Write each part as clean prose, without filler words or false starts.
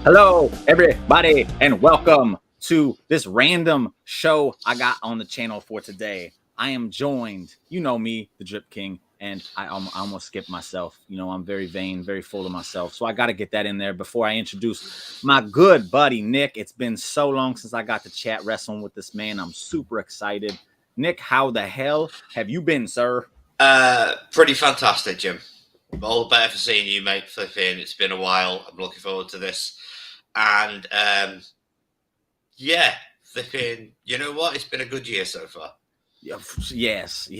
Hello, everybody, and welcome to this random show I got on the channel for today. I am joined, you know me, the Drip King, and I almost skipped myself. You know, I'm very vain, very full of myself, so I got to get that in there before I introduce my good buddy, Nick. It's been so long since I got to chat wrestling with this man. I'm super excited. Nick, how the hell have you been, sir? Pretty fantastic, Jim. All the better for seeing you, mate. Flipping, it's been a while. I'm looking forward to this. And yeah, flipping. You know what? It's been a good year so far. Yes.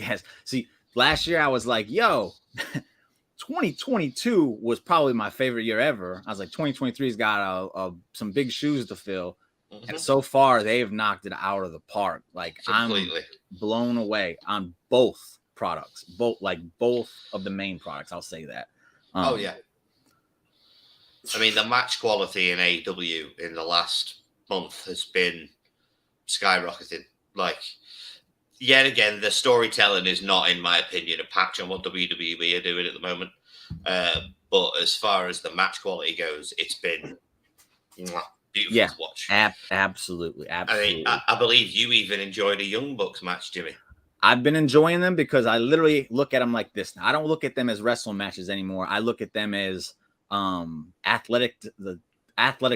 See, last year I was like, yo, 2022 was probably my favorite year ever. I was like, 2023's got some big shoes to fill. Mm-hmm. And so far, they've knocked it out of the park. Like, completely. I'm blown away on both products, both of the main products. I'll say that. Oh, yeah. I mean, the match quality in AEW in the last month has been skyrocketing. Like, yet again, the storytelling is not, in my opinion, a patch on what WWE are doing at the moment. But as far as the match quality goes, it's been beautiful to watch. Absolutely. I believe you even enjoyed a Young Bucks match, Jimmy. I've been enjoying them because I literally look at them like this. Now, I don't look at them as wrestling matches anymore. I look at them as athletic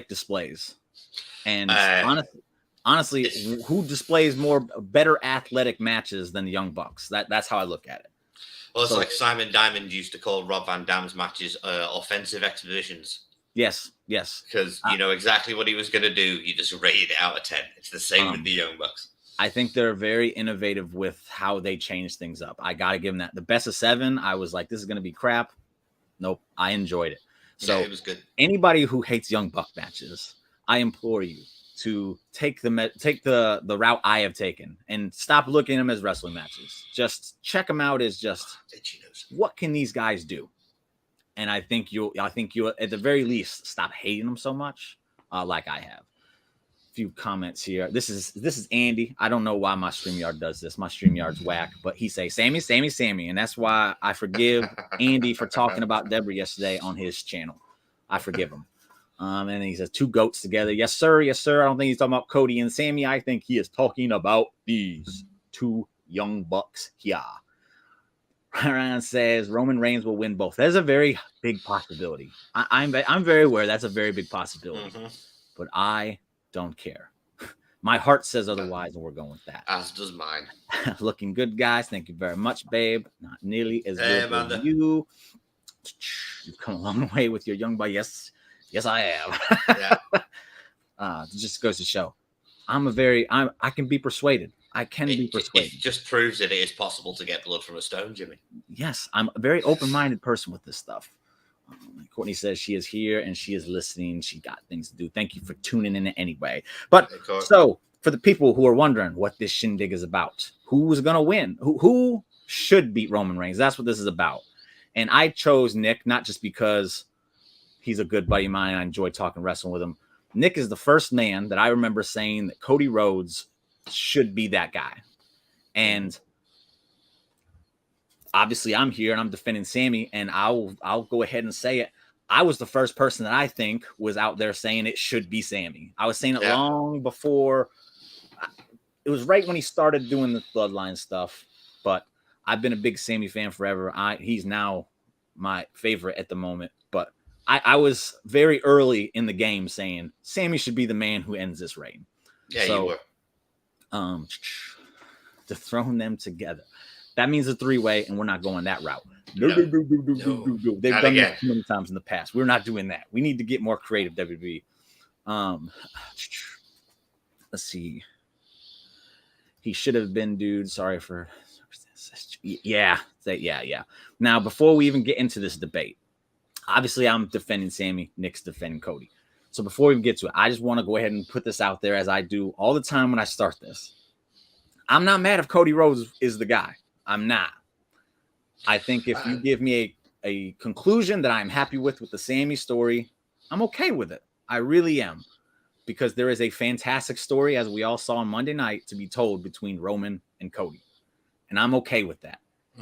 displays. And honestly, who displays better athletic matches than the Young Bucks? That's how I look at it. Well, it's like Simon Diamond used to call Rob Van Dam's matches offensive exhibitions. Yes. Because you know exactly what he was going to do. You just rated it out of 10. It's the same with the Young Bucks. I think they're very innovative with how they change things up. I got to give them that. The best of 7, I was like, this is going to be crap. Nope, I enjoyed it. So yeah, it was good. Anybody who hates Young Buck matches, I implore you to take the route I have taken and stop looking at them as wrestling matches. Just check them out as just what can these guys do? And I think you'll at the very least stop hating them so much, like I have. Few comments here. This is Andy. I don't know why my StreamYard does this. My StreamYard's whack, but he say Sammy, and that's why I forgive Andy for talking about Deborah yesterday on his channel. I forgive him. And he says 2 goats together. Yes, sir. I don't think he's talking about Cody and Sami. I think he is talking about these 2 young bucks here. Ryan says Roman Reigns will win both. That is a very big possibility. I'm very aware that's a very big possibility, but I don't care. My heart says otherwise, and we're going with that. As does mine. Looking good, guys. Thank you very much, babe. Not nearly as good as you. You've come a long way with your young boy. Yes, I have. Yeah. It just goes to show. I can be persuaded. I can be persuaded. It just proves that it is possible to get blood from a stone, Jimmy. Yes, I'm a very open-minded person with this stuff. Courtney says she is here and she is listening. She got things to do. Thank you for tuning in anyway. But so for the people who are wondering what this shindig is about, who's going to win? Who should beat Roman Reigns? That's what this is about. And I chose Nick, not just because he's a good buddy of mine. I enjoy talking wrestling with him. Nick is the first man that I remember saying that Cody Rhodes should be that guy. And obviously I'm here and I'm defending Sami, and I'll go ahead and say it. I was the first person that I think was out there saying it should be Sami. I was saying it long before. It was right when he started doing the bloodline stuff, but I've been a big Sami fan forever. He's now my favorite at the moment, but I was very early in the game saying Sami should be the man who ends this reign. Yeah, so, you were. Dethrone them together. That means a 3-way, and we're not going that route. No. They've done that too many times in the past. We're not doing that. We need to get more creative, WWE. Let's see. He should have been, dude. Sorry for. Yeah. Now, before we even get into this debate, obviously I'm defending Sami. Nick's defending Cody. So before we even get to it, I just want to go ahead and put this out there as I do all the time when I start this. I'm not mad if Cody Rhodes is the guy. I'm not. I think if you give me a conclusion that I'm happy with the Sami story, I'm okay with it. I really am. Because there is a fantastic story, as we all saw on Monday night, to be told between Roman and Cody. And I'm okay with that.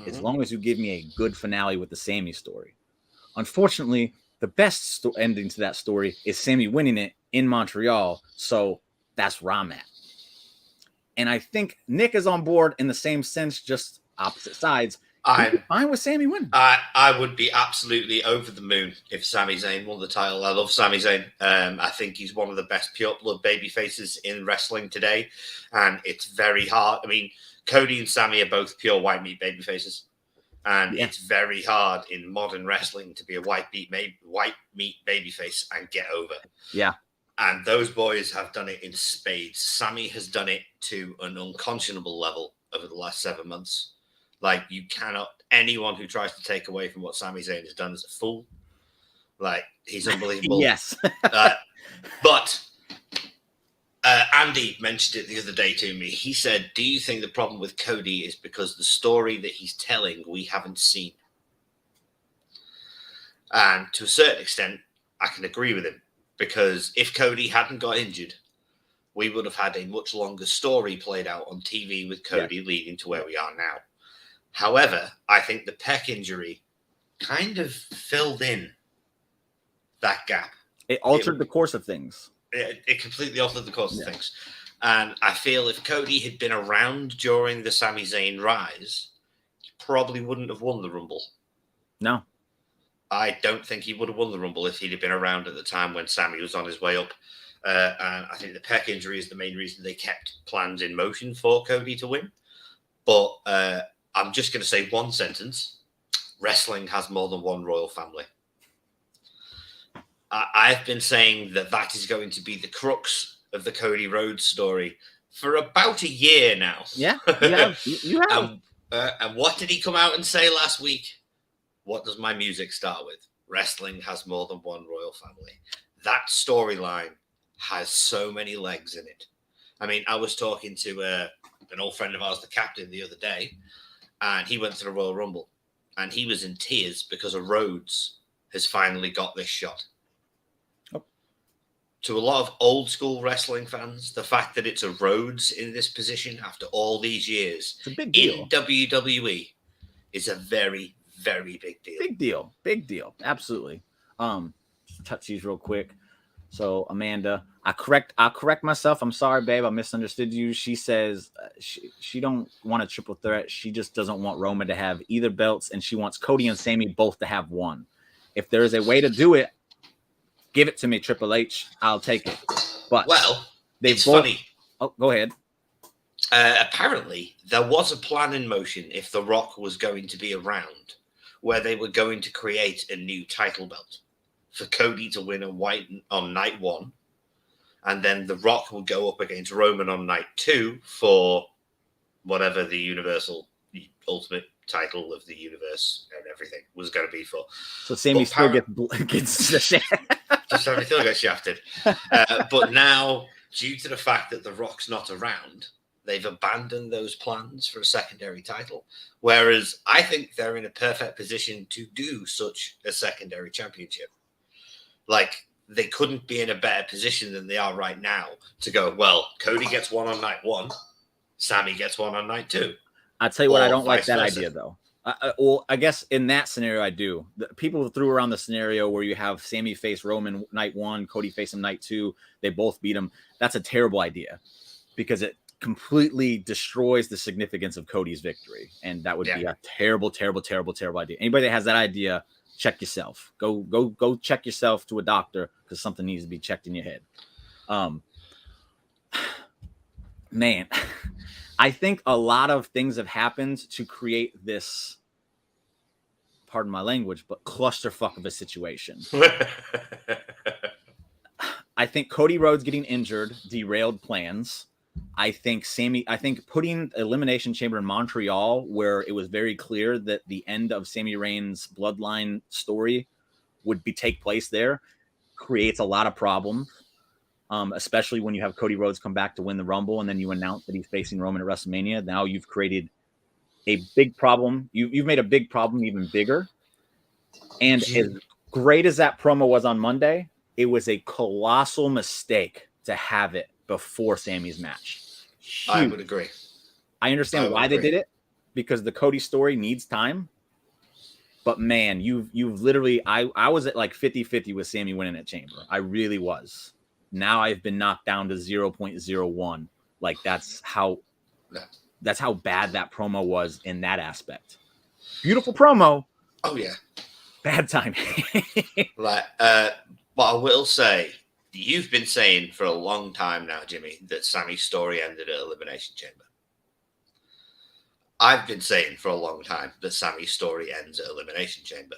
As long as you give me a good finale with the Sami story. Unfortunately, the best ending to that story is Sami winning it in Montreal. So that's where I'm at. And I think Nick is on board in the same sense, just opposite sides. I'm fine with Sami winning. I would be absolutely over the moon if Sami Zayn won the title. I love Sami Zayn. I think he's one of the best pure blood baby faces in wrestling today. And it's very hard. I mean, Cody and Sami are both pure white meat baby faces. And it's very hard in modern wrestling to be a white meat baby face and get over. Yeah. And those boys have done it in spades. Sami has done it to an unconscionable level over the last 7 months. Like, you cannot, anyone who tries to take away from what Sami Zayn has done is a fool. Like, he's unbelievable. Yes. But Andy mentioned it the other day to me. He said, do you think the problem with Cody is because the story that he's telling we haven't seen? And to a certain extent, I can agree with him. Because if Cody hadn't got injured, we would have had a much longer story played out on TV with Cody leading to where we are now. However, I think the pec injury kind of filled in that gap. It altered the course of things. It completely altered the course of things. And I feel if Cody had been around during the Sami Zayn rise, he probably wouldn't have won the Rumble. No. I don't think he would have won the Rumble if he'd have been around at the time when Sami was on his way up. And I think the pec injury is the main reason they kept plans in motion for Cody to win. But I'm just going to say one sentence. Wrestling has more than one royal family. I've been saying that is going to be the crux of the Cody Rhodes story for about a year now. Yeah, you have. And what did he come out and say last week? What does my music start with? Wrestling has more than one royal family. That storyline has so many legs in it. I mean, I was talking to an old friend of ours, the captain, the other day, and he went to the Royal Rumble, and he was in tears because of Rhodes has finally got this shot. Oh. To a lot of old school wrestling fans, the fact that it's a Rhodes in this position after all these years it's a big deal. In WWE is a very, very big deal. Big deal. Absolutely. Touch these real quick. So Amanda, I'll correct myself. I'm sorry, babe. I misunderstood you. She says she don't want a triple threat. She just doesn't want Roman to have either belts, and she wants Cody and Sami both to have one. If there is a way to do it, give it to me, Triple H. I'll take it. But it's funny. Oh, go ahead. Apparently, there was a plan in motion if The Rock was going to be around, where they were going to create a new title belt for Cody to win on night 1. And then The Rock would go up against Roman on night 2 for whatever the Universal, the ultimate title of the universe and everything was going to be for. So Sami still gets the shaft. Sami still gets shafted. But now, due to the fact that The Rock's not around, they've abandoned those plans for a secondary title. Whereas I think they're in a perfect position to do such a secondary championship. Like, they couldn't be in a better position than they are right now to go, well, Cody gets one on night 1, Sami gets one on night 2. I'll tell you what, I don't like that idea, though. Well, I guess in that scenario, I do. People threw around the scenario where you have Sami face Roman night 1, Cody face him night 2. They both beat him. That's a terrible idea because it completely destroys the significance of Cody's victory. And that would be a terrible, terrible, terrible, terrible idea. Anybody that has that idea, check yourself. Go check yourself to a doctor because something needs to be checked in your head. Man, I think a lot of things have happened to create this, pardon my language, but clusterfuck of a situation. I think Cody Rhodes getting injured derailed plans. I think putting Elimination Chamber in Montreal, where it was very clear that the end of Sami Zayn's bloodline story would take place there, creates a lot of problems, especially when you have Cody Rhodes come back to win the Rumble and then you announce that he's facing Roman at WrestleMania. Now you've created a big problem. You've made a big problem even bigger. And as great as that promo was on Monday, it was a colossal mistake to have it before Sami's match. Huge. I would agree. I understand why they did it, because the Cody story needs time. But man, you've literally I was at like 50-50 with Sami winning at Chamber. I really was. Now I've been knocked down to 0.01. Like that's how bad that promo was in that aspect. Beautiful promo. Oh yeah. Bad timing. Right. But I will say, you've been saying for a long time now, Jimmy, that Sami's story ended at Elimination Chamber. I've been saying for a long time that Sami's story ends at Elimination Chamber.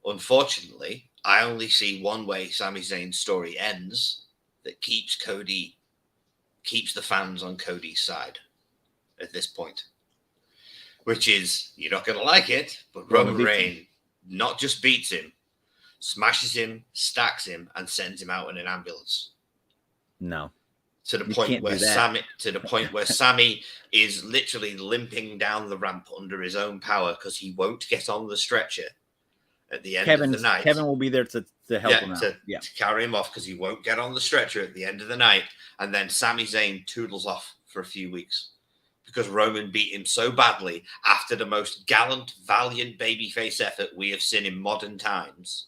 Unfortunately, I only see one way Sami Zayn's story ends that keeps the fans on Cody's side at this point. Which is, you're not going to like it, but Roman Reigns not just beats him, smashes him, stacks him, and sends him out in an ambulance. No. To the point where Sami is literally limping down the ramp under his own power because he won't get on the stretcher at the end of the night. Kevin will be there to help him out. To carry him off because he won't get on the stretcher at the end of the night. And then Sami Zayn toodles off for a few weeks because Roman beat him so badly after the most gallant, valiant babyface effort we have seen in modern times.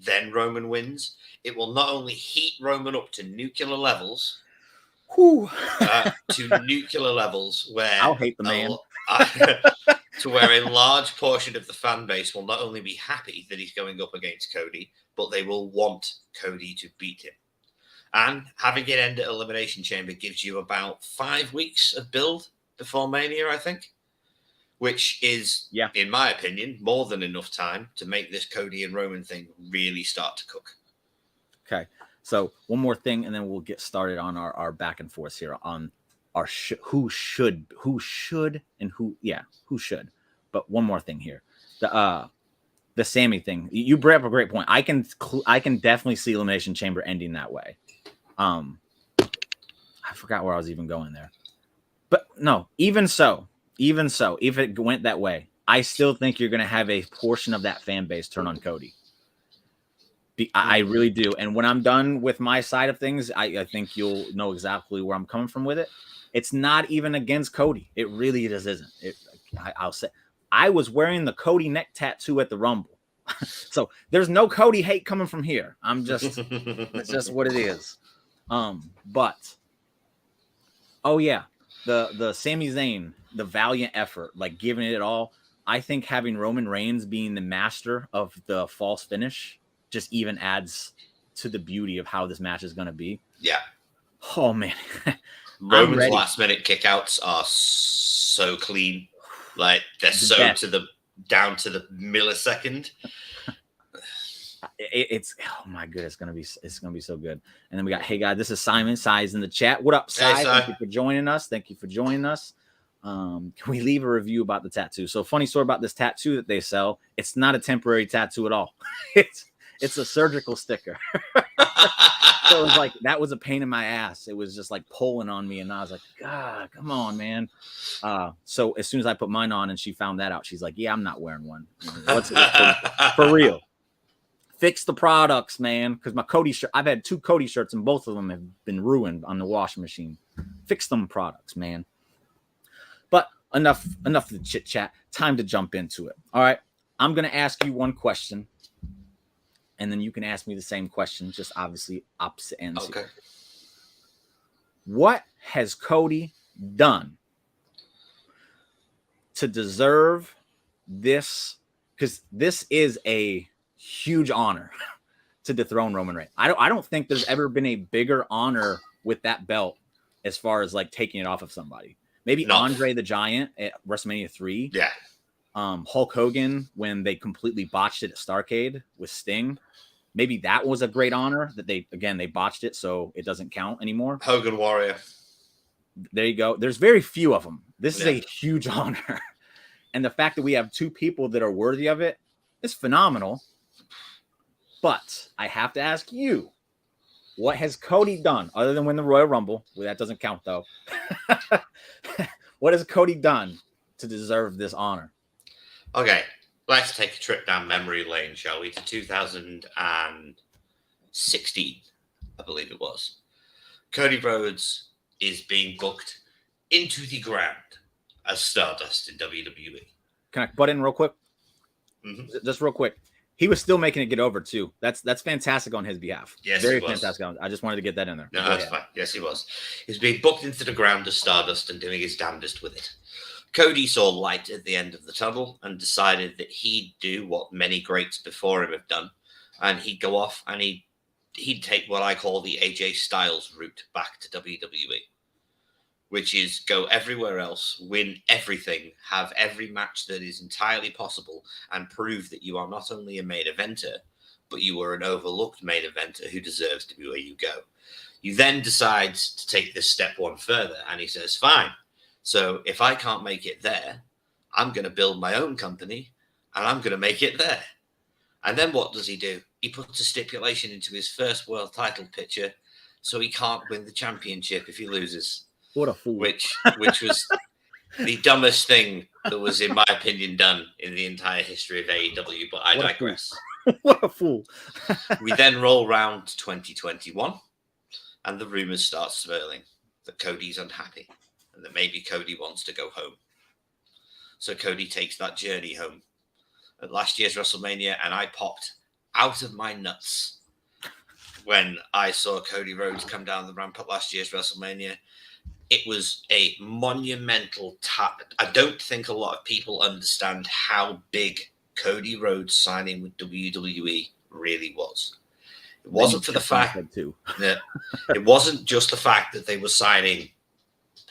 Then Roman wins. It will not only heat Roman up to nuclear levels, where I'll hate the man. To where a large portion of the fan base will not only be happy that he's going up against Cody, but they will want Cody to beat him. And having it end at Elimination Chamber gives you about 5 weeks of build before Mania, I think, which is, in my opinion, more than enough time to make this Cody and Roman thing really start to cook. Okay. So one more thing, and then we'll get started on our back and forth here on our who should. But one more thing here, the Sami thing. You brought up a great point. I can definitely see Elimination Chamber ending that way. I forgot where I was even going there, but no. Even so, if it went that way, I still think you're going to have a portion of that fan base turn on Cody. I really do. And when I'm done with my side of things, I think you'll know exactly where I'm coming from with it. It's not even against Cody. It really just isn't. I'll say I was wearing the Cody neck tattoo at the Rumble. So there's no Cody hate coming from here. It's just what it is. But the Sami Zayn, the valiant effort, like giving it all. I think having Roman Reigns being the master of the false finish just even adds to the beauty of how this match is going to be. Yeah. Oh man. Roman's last minute kickouts are so clean. Like they're down to the millisecond. It's oh my goodness, it's gonna be so good. And then we got, hey guys, this is Simon. Si's in the chat. What up, Si? Hey, thank you for joining us. Can we leave a review about the tattoo? So funny story about this tattoo that they sell. It's not a temporary tattoo at all. It's a surgical sticker. So it was like, that was a pain in my ass. It was just like pulling on me. And I was like, God, come on, man. So as soon as I put mine on and she found that out, she's like, yeah, I'm not wearing one. What's it for real? Fix the products, man. Because my Cody shirt, I've had 2 Cody shirts and both of them have been ruined on the washing machine. Fix them products, man. But enough of the chit chat. Time to jump into it. All right. I'm going to ask you one question. And then you can ask me the same question, just obviously opposite ends. Okay. Here. What has Cody done to deserve this? Because this is a huge honor to dethrone Roman Reigns. I don't think there's ever been a bigger honor with that belt as far as like taking it off of somebody. Maybe Andre the Giant at WrestleMania 3. Yeah. Hulk Hogan when they completely botched it at Starrcade with Sting. Maybe that was a great honor that they botched it, so it doesn't count anymore. Hogan Warrior. There you go. There's very few of them. This is a huge honor. And the fact that we have 2 people that are worthy of it is phenomenal. But I have to ask you, what has Cody done other than win the Royal Rumble? Well, that doesn't count, though. What has Cody done to deserve this honor? Okay, let's take a trip down memory lane, shall we, to 2016, I believe it was. Cody Rhodes is being booked into the ground as Stardust in WWE. Can I butt in real quick? just real quick, he was still making it get over too. That's fantastic on his behalf. Yes, very he was. fantastic. I just wanted to get that in there. No, that's fine. Yes, he was. He was being booked into the ground as Stardust and doing his damnedest with it. Cody saw light at the end of the tunnel and decided that he'd do what many greats before him have done, and he'd go off and he'd take what I call the AJ Styles route back to WWE, which is go everywhere else, win everything, have every match that is entirely possible, and prove that you are not only a main eventer, but you are an overlooked main eventer who deserves to be where you go. You then decide to take this step one further, and he says, fine. So if I can't make it there, I'm going to build my own company, and I'm going to make it there. And then what does he do? He puts a stipulation into his first world title picture, so he can't win the championship if he loses. What a fool. Which was the dumbest thing that was, in my opinion, done in the entire history of AEW, but I digress. What a fool. We then roll round to 2021, and the rumors start swirling that Cody's unhappy and that maybe Cody wants to go home. So Cody takes that journey home at last year's WrestleMania, and I popped out of my nuts when I saw Cody Rhodes come down the ramp at last year's WrestleMania. It was a monumental tap. I don't think a lot of people understand how big Cody Rhodes signing with WWE really was. It wasn't for the fact that it wasn't just the fact that they were signing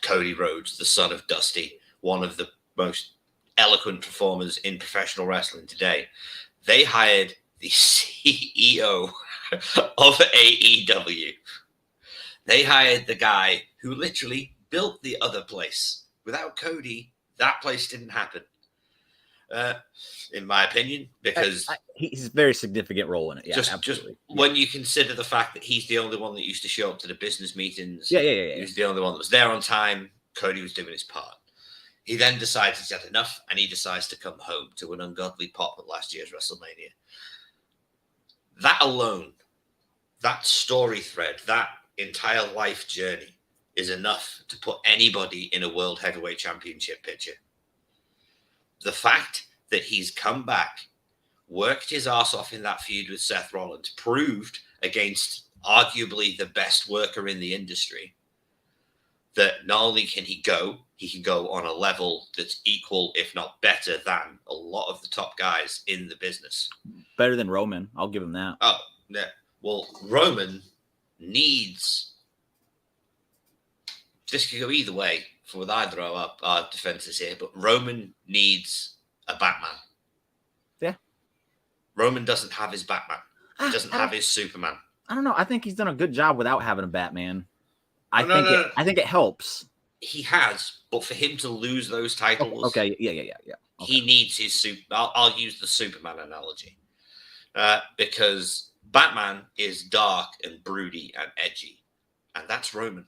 Cody Rhodes, the son of Dusty, one of the most eloquent performers in professional wrestling today. They hired the CEO of AEW. They hired the guy who literally built the other place. Without Cody, that place didn't happen. In my opinion, because he's a very significant role in it. Yeah, just when you consider the fact that he's the only one that used to show up to the business meetings. Yeah. He was the only one that was there on time. Cody was doing his part. He then decides he's had enough, and he decides to come home to an ungodly pop at last year's WrestleMania. That alone, that story thread, that entire life journey is enough to put anybody in a World Heavyweight Championship picture. The fact that he's come back, worked his ass off in that feud with Seth Rollins, proved against arguably the best worker in the industry that not only can he can go on a level that's equal, if not better than a lot of the top guys in the business. Better than Roman. I'll give him that. Oh, yeah. Well, Roman needs... This could go either way with either of our defenses here, but Roman needs a Batman. Yeah. Roman doesn't have his Batman. He doesn't have his Superman. I don't know. I think he's done a good job without having a Batman. I think it helps. He has, but for him to lose those titles... Okay, yeah. Okay. He needs his super... I'll use the Superman analogy. Because Batman is dark and broody and edgy. And that's Roman.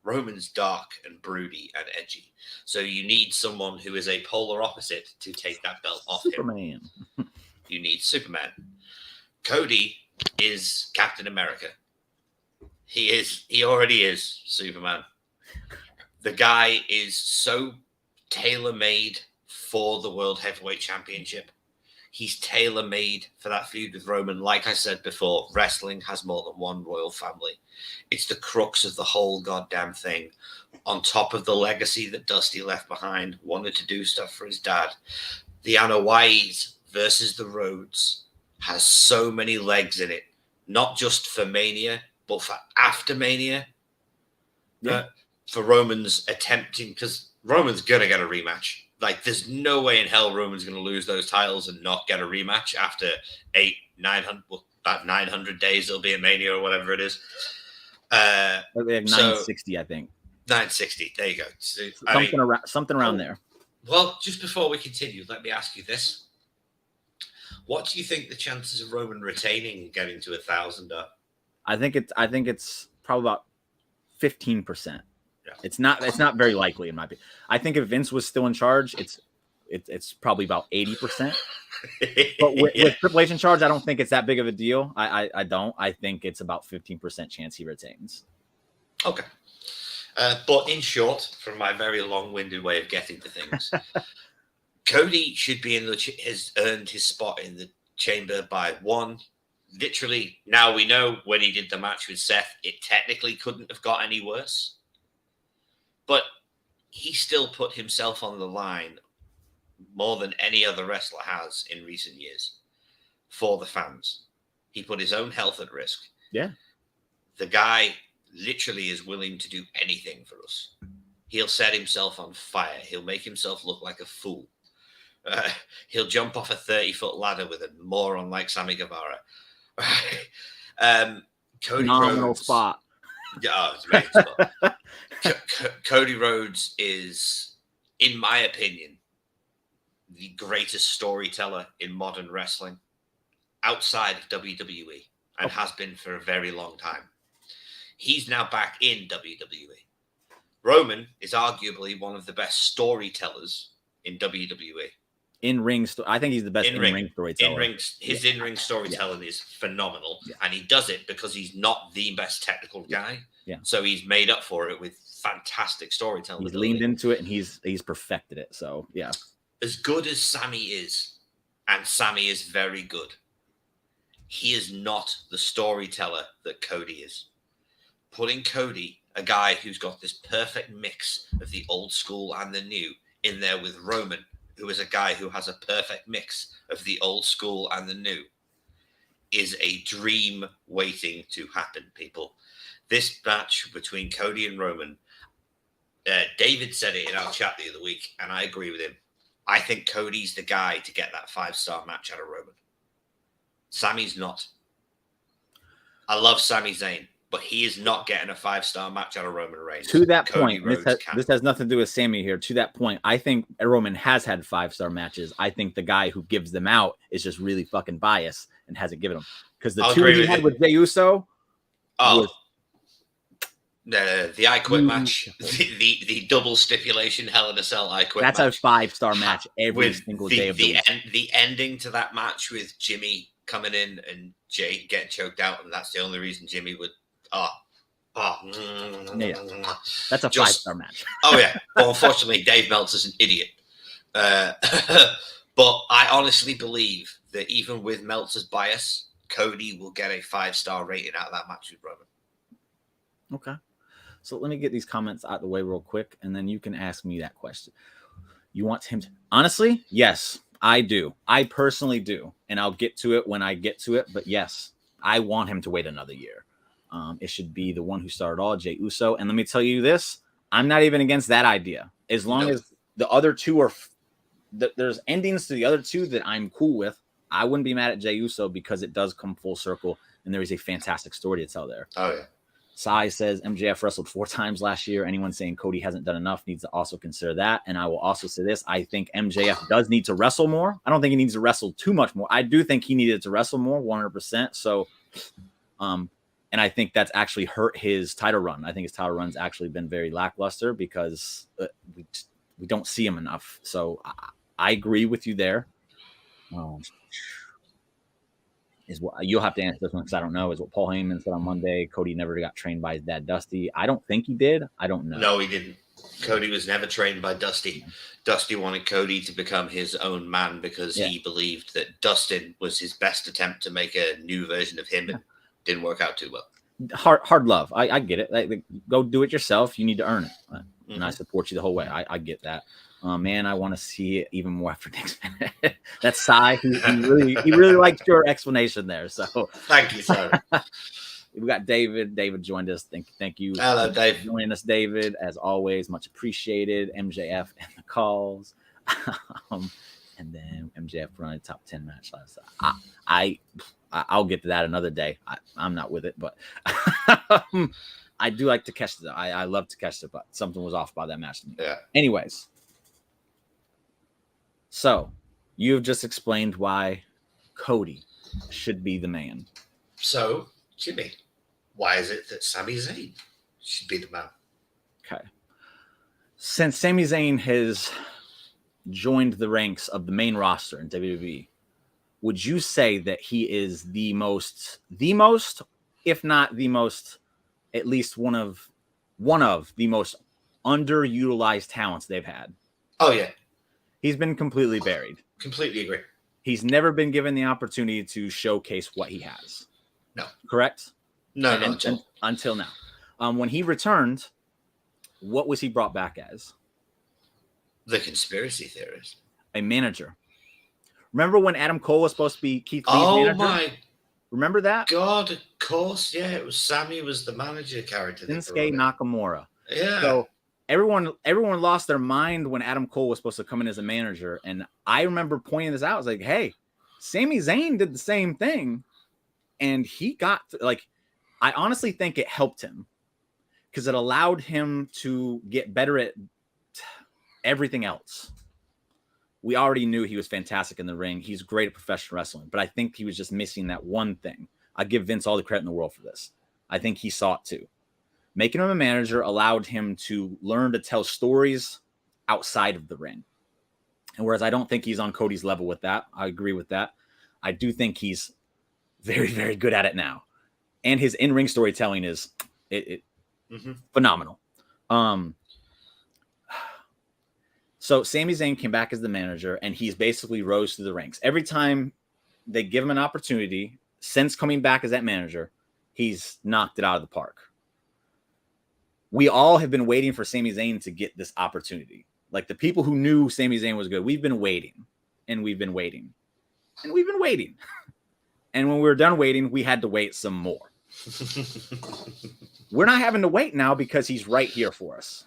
Roman's dark and broody and edgy. So you need someone who is a polar opposite to take that belt off Superman. him. You need Superman. Cody is Captain America. He already is Superman. The guy is so tailor-made for the World Heavyweight Championship. He's tailor-made for that feud with Roman. Like I said before, wrestling has more than one royal family. It's the crux of the whole goddamn thing. On top of the legacy that Dusty left behind, wanted to do stuff for his dad. The Anoa'is versus the Rhodes has so many legs in it. Not just for Mania, but for after Mania. Yeah. For Roman's attempting, because Roman's going to get a rematch. Like, there's no way in hell Roman's going to lose those titles and not get a rematch after 900 days it'll be a Mania or whatever it is. 960, I think. 960, there you go. So, something around there. Well, just before we continue, let me ask you this. What do you think the chances of Roman retaining and getting to 1,000 are? I think it's probably about 15%. Yeah. It's not very likely in my opinion. I think if Vince was still in charge, it's probably about 80%. But with Triple H in charge, I don't think it's that big of a deal. I don't. I think it's about 15% chance he retains. Okay. But in short, from my very long-winded way of getting to things, Cody should be has earned his spot in the chamber by one. Literally, now we know when he did the match with Seth, it technically couldn't have got any worse. But he still put himself on the line more than any other wrestler has in recent years for the fans. He put his own health at risk. Yeah. The guy literally is willing to do anything for us. He'll set himself on fire. He'll make himself look like a fool. He'll jump off a 30-foot ladder with a moron like Sammy Guevara. Cody Phenomenal Rhodes, spot. Yeah, it's amazing spot. Cody Rhodes is, in my opinion, the greatest storyteller in modern wrestling outside of WWE and has been for a very long time. He's now back in WWE. Roman is arguably one of the best storytellers in WWE. In-ring, I think he's the best in-ring storyteller. His in-ring storytelling is phenomenal, and he does it because he's not the best technical guy. Yeah. So he's made up for it with fantastic storytelling. He's leaned into it, and he's perfected it. So yeah, as good as Sami is, and Sami is very good, he is not the storyteller that Cody is. Putting Cody, a guy who's got this perfect mix of the old school and the new, in there with Roman, who is a guy who has a perfect mix of the old school and the new, is a dream waiting to happen, people. This match between Cody and Roman, David said it in our chat the other week, and I agree with him. I think Cody's the guy to get that 5-star match out of Roman. Sami's not. I love Sami Zayn, but he is not getting a 5-star match out of Roman Reigns. To that point, this has nothing to do with Sami here. To that point, I think Roman has had 5-star matches. I think the guy who gives them out is just really fucking biased and hasn't given them. Because the two he had with Jey Uso. The I Quit match, the double stipulation Hell in a Cell I Quit. That's match. A 5-star match every single day of the week. The ending to that match with Jimmy coming in and Jay getting choked out, and that's the only reason Jimmy would. Yeah. That's a 5-star match. Oh yeah. Well, unfortunately, Dave Meltzer's an idiot. But I honestly believe that even with Meltzer's bias, Cody will get a 5-star rating out of that match with Roman. Okay. So let me get these comments out of the way real quick, and then you can ask me that question. You want him to... Honestly, yes, I do. I personally do. And I'll get to it when I get to it. But yes, I want him to wait another year. It should be the one who started all, Jey Uso. And let me tell you this, I'm not even against that idea. As long as the other two are... there's endings to the other two that I'm cool with. I wouldn't be mad at Jey Uso because it does come full circle, and there is a fantastic story to tell there. Oh, yeah. Sai says MJF wrestled 4 times last year. Anyone saying Cody hasn't done enough needs to also consider that. And I will also say this. I think MJF does need to wrestle more. I don't think he needs to wrestle too much more. I do think he needed to wrestle more, 100%. So, and I think that's actually hurt his title run. I think his title run's actually been very lackluster because we don't see him enough. So I agree with you there. Is what you'll have to answer this one because I don't know. Is what Paul Heyman said on Monday. Cody never got trained by his dad, Dusty. I don't think he did. I don't know. No, he didn't. Cody was never trained by Dusty. Dusty wanted Cody to become his own man because he believed that Dustin was his best attempt to make a new version of him and didn't work out too well. Hard love. I get it. Like, go do it yourself. You need to earn it. And I support you the whole way. I get that. Man, I want to see it even more after next minute. That's Sai. He really likes your explanation there. So thank you, sir. We got David. David joined us. Thank you. Hello, Dave. For joining us, David. As always, much appreciated. MJF and the calls. And then MJF running top 10 match last time. I'll get to that another day. I'm not with it, but I do like to catch it. I love to catch it, but something was off by that match to me. Yeah. Anyways. So, you've just explained why Cody should be the man. So, Jimmy, why is it that Sami Zayn should be the man? Okay. Since Sami Zayn has joined the ranks of the main roster in WWE, would you say that he is the most, if not the most, at least one of the most underutilized talents they've had? Oh, yeah. He's been completely buried. Completely agree. He's never been given the opportunity to showcase what he has. No. Correct? No, not at all. Until now. When he returned, what was he brought back as? The conspiracy theorist. A manager. Remember when Adam Cole was supposed to be Keith Lee's manager? Oh my Remember that? God, of course. Yeah, it was Sami was the manager character. Shinsuke Nakamura. Yeah. So everyone lost their mind when Adam Cole was supposed to come in as a manager. And I remember pointing this out. I was like, hey, Sami Zayn did the same thing. And he got, like, I honestly think it helped him because it allowed him to get better at everything else. We already knew he was fantastic in the ring. He's great at professional wrestling, but I think he was just missing that one thing. I give Vince all the credit in the world for this. I think he saw it too. Making him a manager allowed him to learn to tell stories outside of the ring. And whereas I don't think he's on Cody's level with that, I agree with that. I do think he's very, very good at it now. And his in-ring storytelling is phenomenal. So Sami Zayn came back as the manager, and he's basically rose through the ranks. Every time they give him an opportunity, since coming back as that manager, he's knocked it out of the park. We all have been waiting for Sami Zayn to get this opportunity. Like the people who knew Sami Zayn was good, we've been waiting, and we've been waiting, and we've been waiting. And when we were done waiting, we had to wait some more. We're not having to wait now because he's right here for us.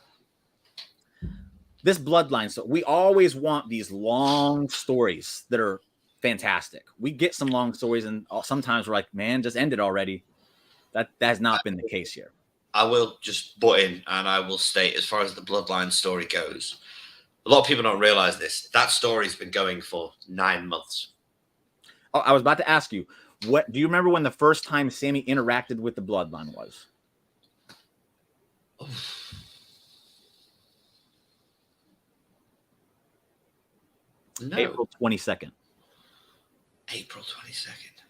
This bloodline, so we always want these long stories that are fantastic. We get some long stories, and sometimes we're like, man, just end it already. That has not been the case here. I will just butt in, and I will state, as far as the bloodline story goes, a lot of people don't realize this. That story's been going for 9 months. Oh, I was about to ask you, what do you remember when the first time Sami interacted with the bloodline was? No. April 22nd. April 22nd.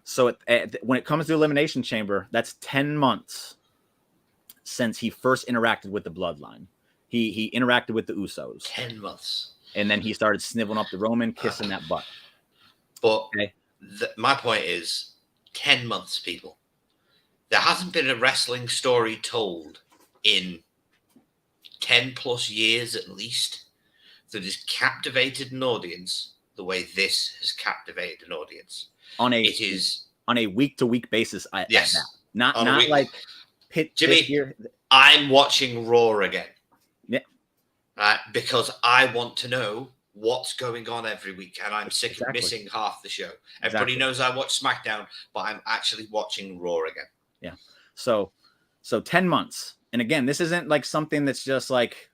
So when it comes to Elimination Chamber, that's 10 months since he first interacted with the bloodline. He interacted with the Usos. 10 months. And then he started sniveling up the Roman, kissing that butt. But my point is 10 months, people. There hasn't been a wrestling story told in 10 plus years at least that has captivated an audience the way this has captivated an audience. On a week-to-week basis. Yes. Not like Jimmy, here. I'm watching Raw again. Yeah. Because I want to know what's going on every week, and I'm sick of missing half the show. Everybody knows I watch SmackDown, but I'm actually watching Raw again. Yeah. So 10 months. And again, this isn't like something that's just like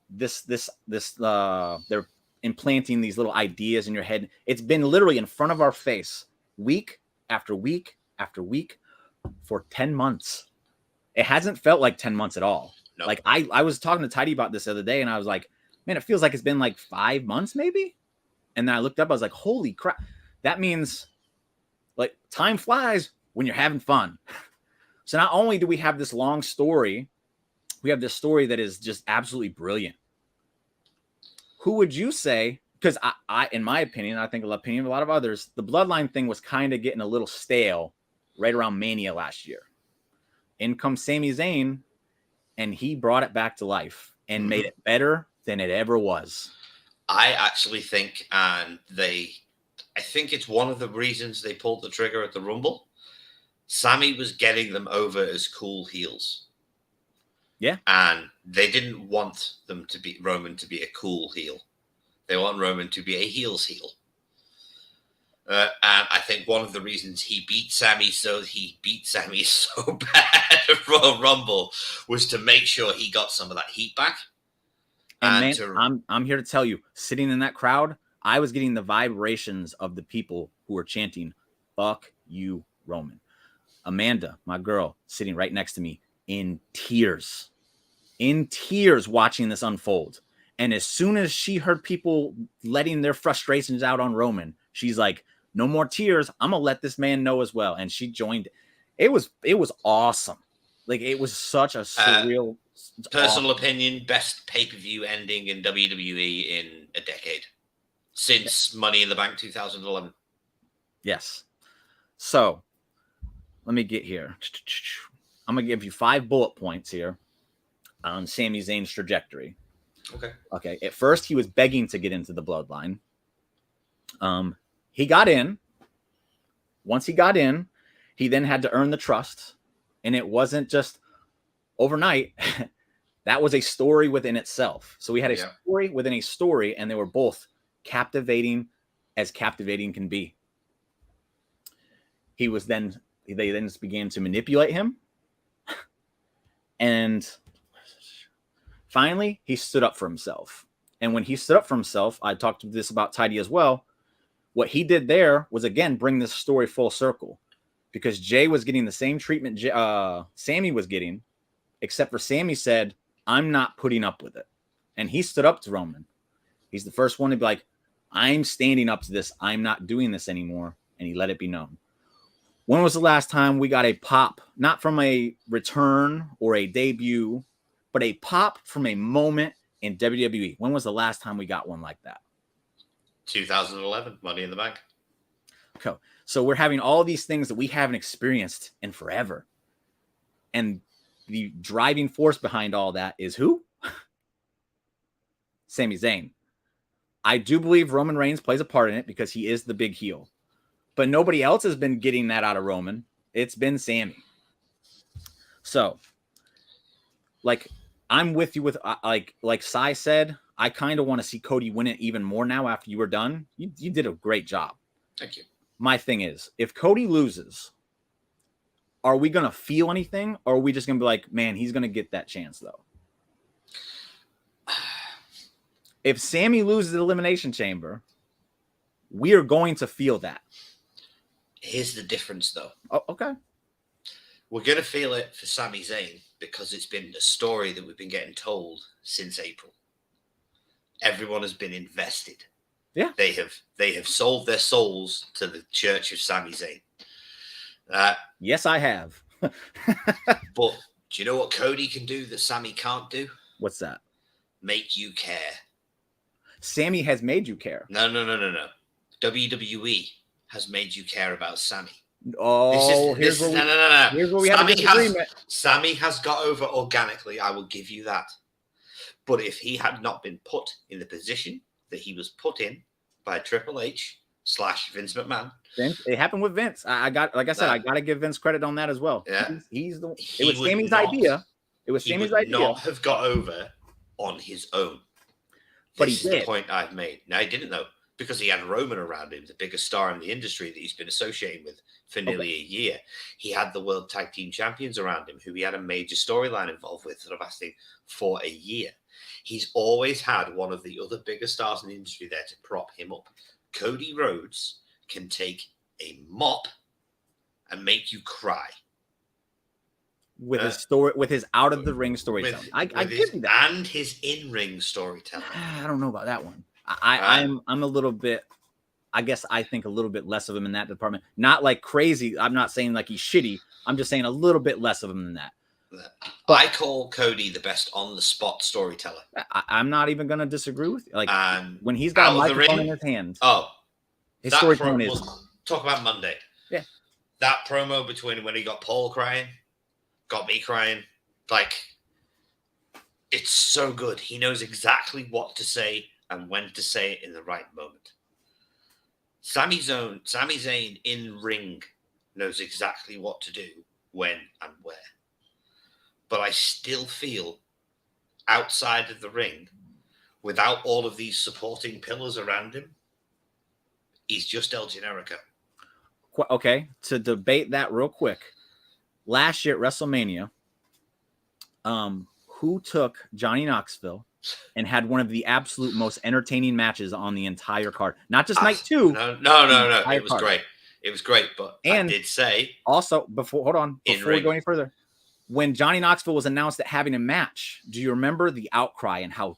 this they're implanting these little ideas in your head. It's been literally in front of our face week after week after week for 10 months. It hasn't felt like 10 months at all. Nope. Like I was talking to Tidy about this the other day, and I was like, man, it feels like it's been like 5 months maybe. And then I looked up, I was like, holy crap. That means like time flies when you're having fun. So not only do we have this long story, we have this story that is just absolutely brilliant. Who would you say? Because I, in my opinion, I think the opinion of a lot of others, the bloodline thing was kind of getting a little stale right around Mania last year. In comes Sami Zayn, and he brought it back to life and made it better than it ever was. I actually think, I think it's one of the reasons they pulled the trigger at the Rumble. Sami was getting them over as cool heels. Yeah. And they didn't want Roman to be a cool heel. They want Roman to be a heel's heel. And I think one of the reasons he beat Sami so bad at Royal Rumble was to make sure he got some of that heat back. And man, I'm here to tell you, sitting in that crowd, I was getting the vibrations of the people who were chanting, "Fuck you, Roman." Amanda, my girl, sitting right next to me, in tears watching this unfold. And as soon as she heard people letting their frustrations out on Roman, she's like, no more tears. I'm going to let this man know as well. And she joined. It was awesome. Like, it was such a surreal It's Personal awesome. opinion, best pay-per-view ending in WWE in a decade. Since Money in the Bank 2011. Yes. So, let me get here. I'm going to give you 5 bullet points here on Sami Zayn's trajectory. Okay. At first, he was begging to get into the bloodline. He got in. Once he got in, he then had to earn the trust. And it wasn't just overnight. That was a story within itself. So we had a story within a story, and they were both captivating as captivating can be. They then just began to manipulate him. And finally, he stood up for himself. And when he stood up for himself, I talked to this about Tidy as well. What he did there was, again, bring this story full circle, because Jay was getting the same treatment Sami was getting, except for Sami said, I'm not putting up with it. And he stood up to Roman. He's the first one to be like, I'm standing up to this. I'm not doing this anymore. And he let it be known. When was the last time we got a pop, not from a return or a debut, but a pop from a moment in WWE? When was the last time we got one like that? 2011, Money in the Bank. Okay. So we're having all these things that we haven't experienced in forever. And the driving force behind all that is who? Sami Zayn. I do believe Roman Reigns plays a part in it because he is the big heel. But nobody else has been getting that out of Roman. It's been Sami. So, like, I'm with you with, like Sai said, I kind of want to see Cody win it even more now after you were done. You did a great job. Thank you. My thing is, if Cody loses, are we going to feel anything? Or are we just going to be like, man, he's going to get that chance, though? If Sami loses the Elimination Chamber, we are going to feel that. Here's the difference, though. Oh, okay. We're going to feel it for Sami Zayn because it's been a story that we've been getting told since April. Everyone has been invested. Yeah. They have sold their souls to the Church of Sami Zayn. Yes, I have. But do you know what Cody can do that Sami can't do? What's that? Make you care. Sami has made you care. No. WWE has made you care about Sami. Oh, here's where we have a disagreement. Sami has got over organically. I will give you that. But if he had not been put in the position that he was put in by Triple H / Vince McMahon, it happened with Vince. I got to give Vince credit on that as well. Yeah, it was Sami's idea. It was Sami's idea. Not have got over on his own. But this he did. The point I've made. No, he didn't though, because he had Roman around him, the biggest star in the industry that he's been associating with for nearly a year. He had the World Tag Team Champions around him, who he had a major storyline involved with that I've asked him for a year. He's always had one of the other bigger stars in the industry there to prop him up. Cody Rhodes can take a mop and make you cry. With his story, with his out of the ring storytelling. I give you that. And his in-ring storytelling. I don't know about that one. I'm a little bit, I guess I think a little bit less of him in that department. Not like crazy. I'm not saying like he's shitty. I'm just saying a little bit less of him than that. But I call Cody the best on-the-spot storyteller. I'm not even going to disagree with you. Like, when he's got a microphone in his hand. Oh. His storytelling is. We'll talk about Monday. Yeah. That promo between when he got Paul crying, got me crying. Like, it's so good. He knows exactly what to say and when to say it in the right moment. Sami Zayn in ring knows exactly what to do, when and where. But I still feel outside of the ring, without all of these supporting pillars around him, he's just El Generico. Okay, to debate that real quick. Last year at WrestleMania, who took Johnny Knoxville and had one of the absolute most entertaining matches on the entire card? Not just night two. No. It was great. It was great, but I did say also before we go any further. When Johnny Knoxville was announced at having a match, do you remember the outcry and how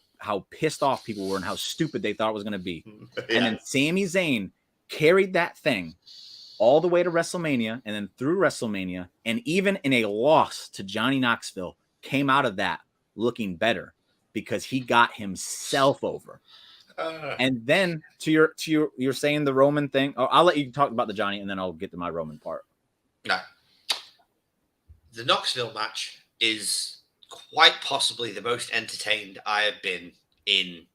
pissed off people were and how stupid they thought it was going to be? Yeah. And then Sami Zayn carried that thing all the way to WrestleMania and then through WrestleMania, and even in a loss to Johnny Knoxville, came out of that looking better because he got himself over. And then you're saying the Roman thing. Oh, I'll let you talk about the Johnny, and then I'll get to my Roman part. No. The Knoxville match is quite possibly the most entertained I have been in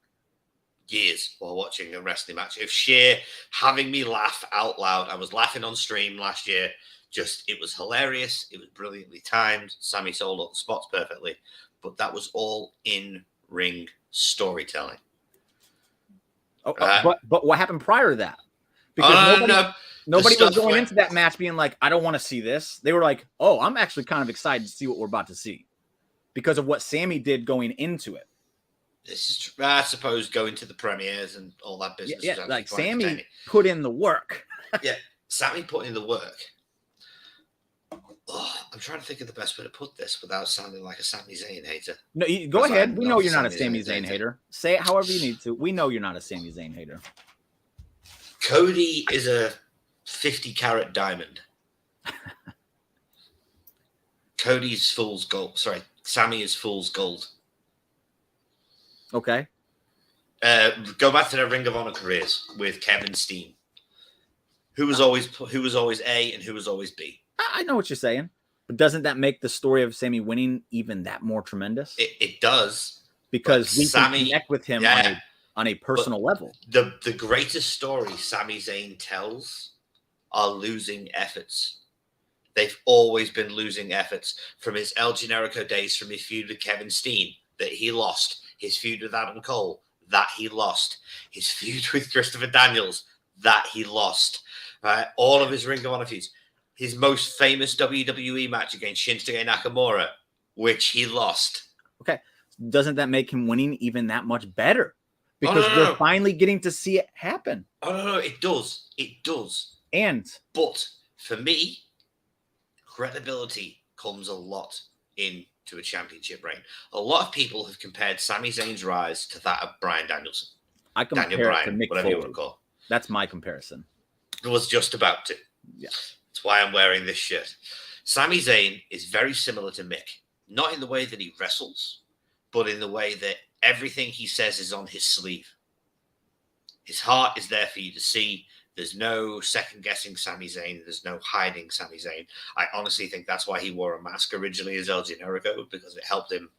years while watching a wrestling match. If sheer having me laugh out loud, I was laughing on stream last year. It was hilarious. It was brilliantly timed. Sami sold all the spots perfectly, but that was all in ring storytelling. But what happened prior to that? Because nobody was going into that match being like, I don't want to see this. They were like, oh, I'm actually kind of excited to see what we're about to see because of what Sami did going into it. This is, I suppose, going to the premieres and all that business. Yeah, like Sami put in the work. Yeah, Sami put in the work. Oh, I'm trying to think of the best way to put this without sounding like a Sami Zayn hater. No, go ahead. We know you're not a Sami Zayn hater. Say it however you need to. We know you're not a Sami Zayn hater. Cody is a 50-carat diamond. Cody's fool's gold. Sorry, Sami is fool's gold. Okay. Go back to their Ring of Honor careers with Kevin Steen. Who was always A and who was always B? I know what you're saying, but doesn't that make the story of Sami winning even that more tremendous? It does, because we can connect with him on a personal level. The greatest story Sami Zayn tells are losing efforts. They've always been losing efforts from his El Generico days, from his feud with Kevin Steen that he lost, his feud with Adam Cole that he lost, his feud with Christopher Daniels that he lost, all of his Ring of Honor feuds. His most famous WWE match against Shinsuke Nakamura, which he lost. Okay. Doesn't that make him winning even that much better? Because we're finally getting to see it happen. Oh, no, it does. It does. But for me, credibility comes a lot into a championship reign. A lot of people have compared Sami Zayn's rise to that of Bryan Danielson. I compare Daniel Bryan, it to Mick whatever Foley. you want to call. That's my comparison. I was just about to. Yeah. That's why I'm wearing this shirt. Sami Zayn is very similar to Mick. Not in the way that he wrestles, but in the way that everything he says is on his sleeve. His heart is there for you to see. There's no second-guessing Sami Zayn. There's no hiding Sami Zayn. I honestly think that's why he wore a mask originally as El Generico, because it helped him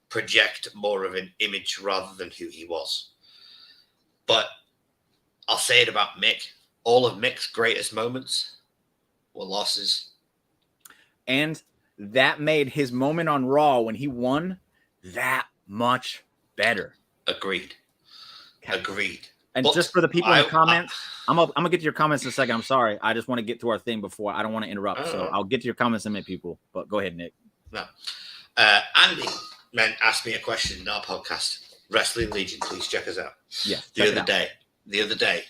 project more of an image rather than who he was. But I'll say it about Mick. All of Mick's greatest moments were losses. And that made his moment on Raw when he won that much better. Agreed. Okay. Agreed. And but just for the people in the comments, I'm gonna get to your comments in a second. I'm sorry. I just want to get to our thing before. I don't want to interrupt. So I'll get to your comments in a minute, people. But go ahead, Nick. No. Andy asked me a question in our podcast. Wrestling Legion, please check us out. Yeah. The other day.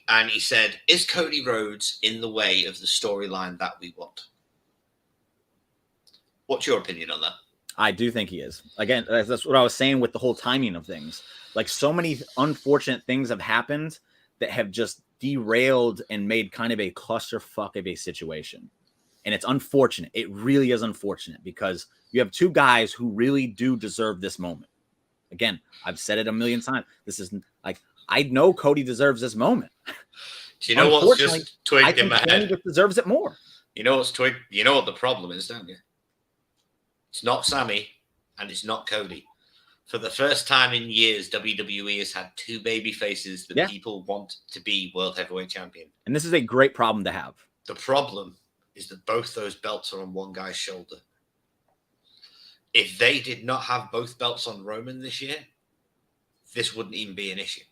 And he said, is Cody Rhodes in the way of the storyline that we want? What's your opinion on that? I do think he is. Again, that's what I was saying with the whole timing of things. Like, so many unfortunate things have happened that have just derailed and made kind of a clusterfuck of a situation. And it's unfortunate. It really is unfortunate because you have two guys who really do deserve this moment. Again, I've said it a million times. This is like, I know Cody deserves this moment. Do you know what's just twigged in my head? Cody deserves it more. You know what's twigged? You know what the problem is, don't you? It's not Sami and it's not Cody. For the first time in years, WWE has had two baby faces that people want to be World Heavyweight Champion. And this is a great problem to have. The problem is that both those belts are on one guy's shoulder. If they did not have both belts on Roman this year, this wouldn't even be an issue.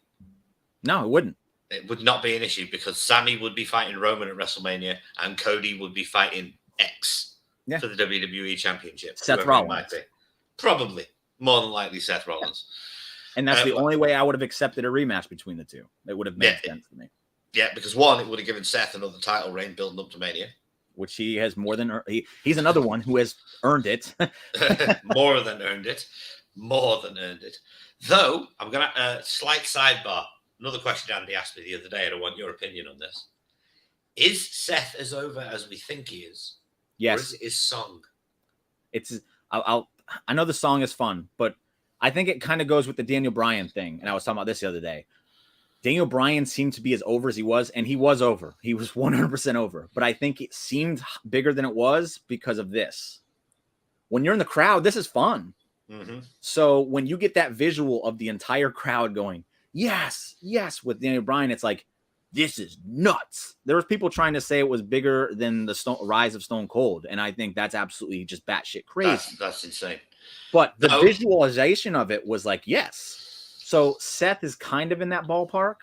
No, it wouldn't. It would not be an issue because Sami would be fighting Roman at WrestleMania and Cody would be fighting X for the WWE Championship. Seth Rollins. Probably. More than likely Seth Rollins. And that's the only way I would have accepted a rematch between the two. It would have made sense to me. Yeah, because one, it would have given Seth another title reign building up to Mania. Which he has more than earned. He's another one who has earned it. More than earned it. More than earned it. Though, I'm going to, slight sidebar. Another question Andy asked me the other day, and I want your opinion on this. Is Seth as over as we think he is? Yes. Or is it his song? It's, I'll I know the song is fun, but I think it kind of goes with the Daniel Bryan thing. And I was talking about this the other day. Daniel Bryan seemed to be as over as he was, and he was over. He was 100% over. But I think it seemed bigger than it was because of this. When you're in the crowd, this is fun. Mm-hmm. So when you get that visual of the entire crowd going, yes, yes, with Daniel Bryan, it's like, this is nuts. There was people trying to say it was bigger than the rise of Stone Cold, and I think that's absolutely just batshit crazy. That's insane. But the visualization of it was like, yes. So Seth is kind of in that ballpark,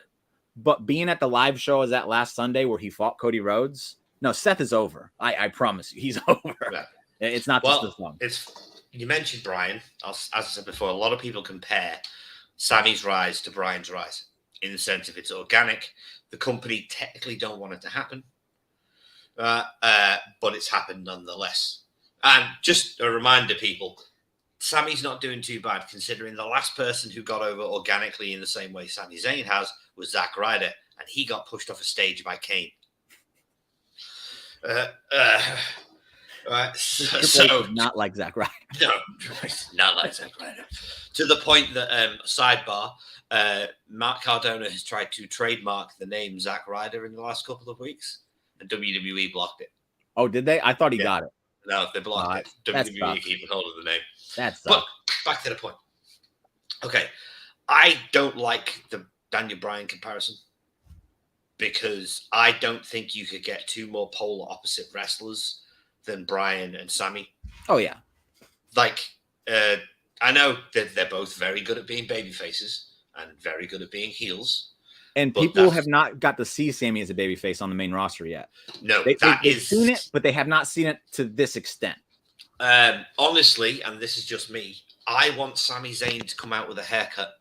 but being at the live show as that last Sunday where he fought Cody Rhodes, no, Seth is over. I promise you, he's over. Yeah. It's not just the song. You mentioned Bryan. As I said before, a lot of people compare Sami's rise to Bryan's rise in the sense of it's organic. The company technically don't want it to happen, but it's happened nonetheless. And just a reminder, people, Sami's not doing too bad considering the last person who got over organically in the same way Sami Zayn has was Zack Ryder, and he got pushed off a stage by Kane. So not like Zack Ryder. No, not like Zack Ryder. To the point that sidebar, Mark Cardona has tried to trademark the name Zack Ryder in the last couple of weeks, and WWE blocked it. Oh, did they? I thought he got it. No, they blocked it. WWE keeping hold of the name. That's but back to the point. Okay, I don't like the Daniel Bryan comparison because I don't think you could get two more polar opposite wrestlers than Bryan and Sami. Oh yeah, like I know that they're both very good at being baby faces and very good at being heels. And people have not got to see Sami as a babyface on the main roster yet. No, they've seen it, but they have not seen it to this extent. Honestly, and this is just me, I want Sami Zayn to come out with a haircut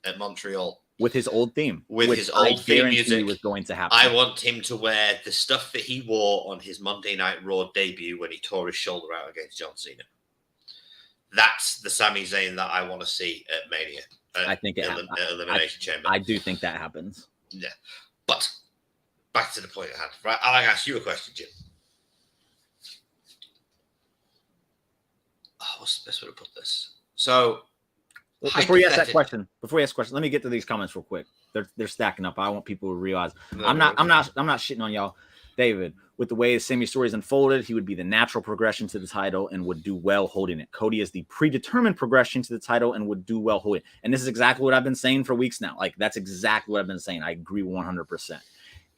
at Montreal. With his old theme. With his old theme music. Was going to happen. I want him to wear the stuff that he wore on his Monday Night Raw debut when he tore his shoulder out against John Cena. That's the Sami Zayn that I want to see at Mania. I think Elimination Chamber. I do think that happens. Yeah. But back to the point at hand. Right, I'll ask you a question, Jim. What's the best way to put this? So before you ask that question, let me get to these comments real quick. They're stacking up. I want people to realize I'm not shitting on y'all. David, with the way Sami's story is unfolded, he would be the natural progression to the title and would do well holding it. Cody is the predetermined progression to the title and would do well holding it. And this is exactly what I've been saying for weeks now. Like, that's exactly what I've been saying. I agree 100%.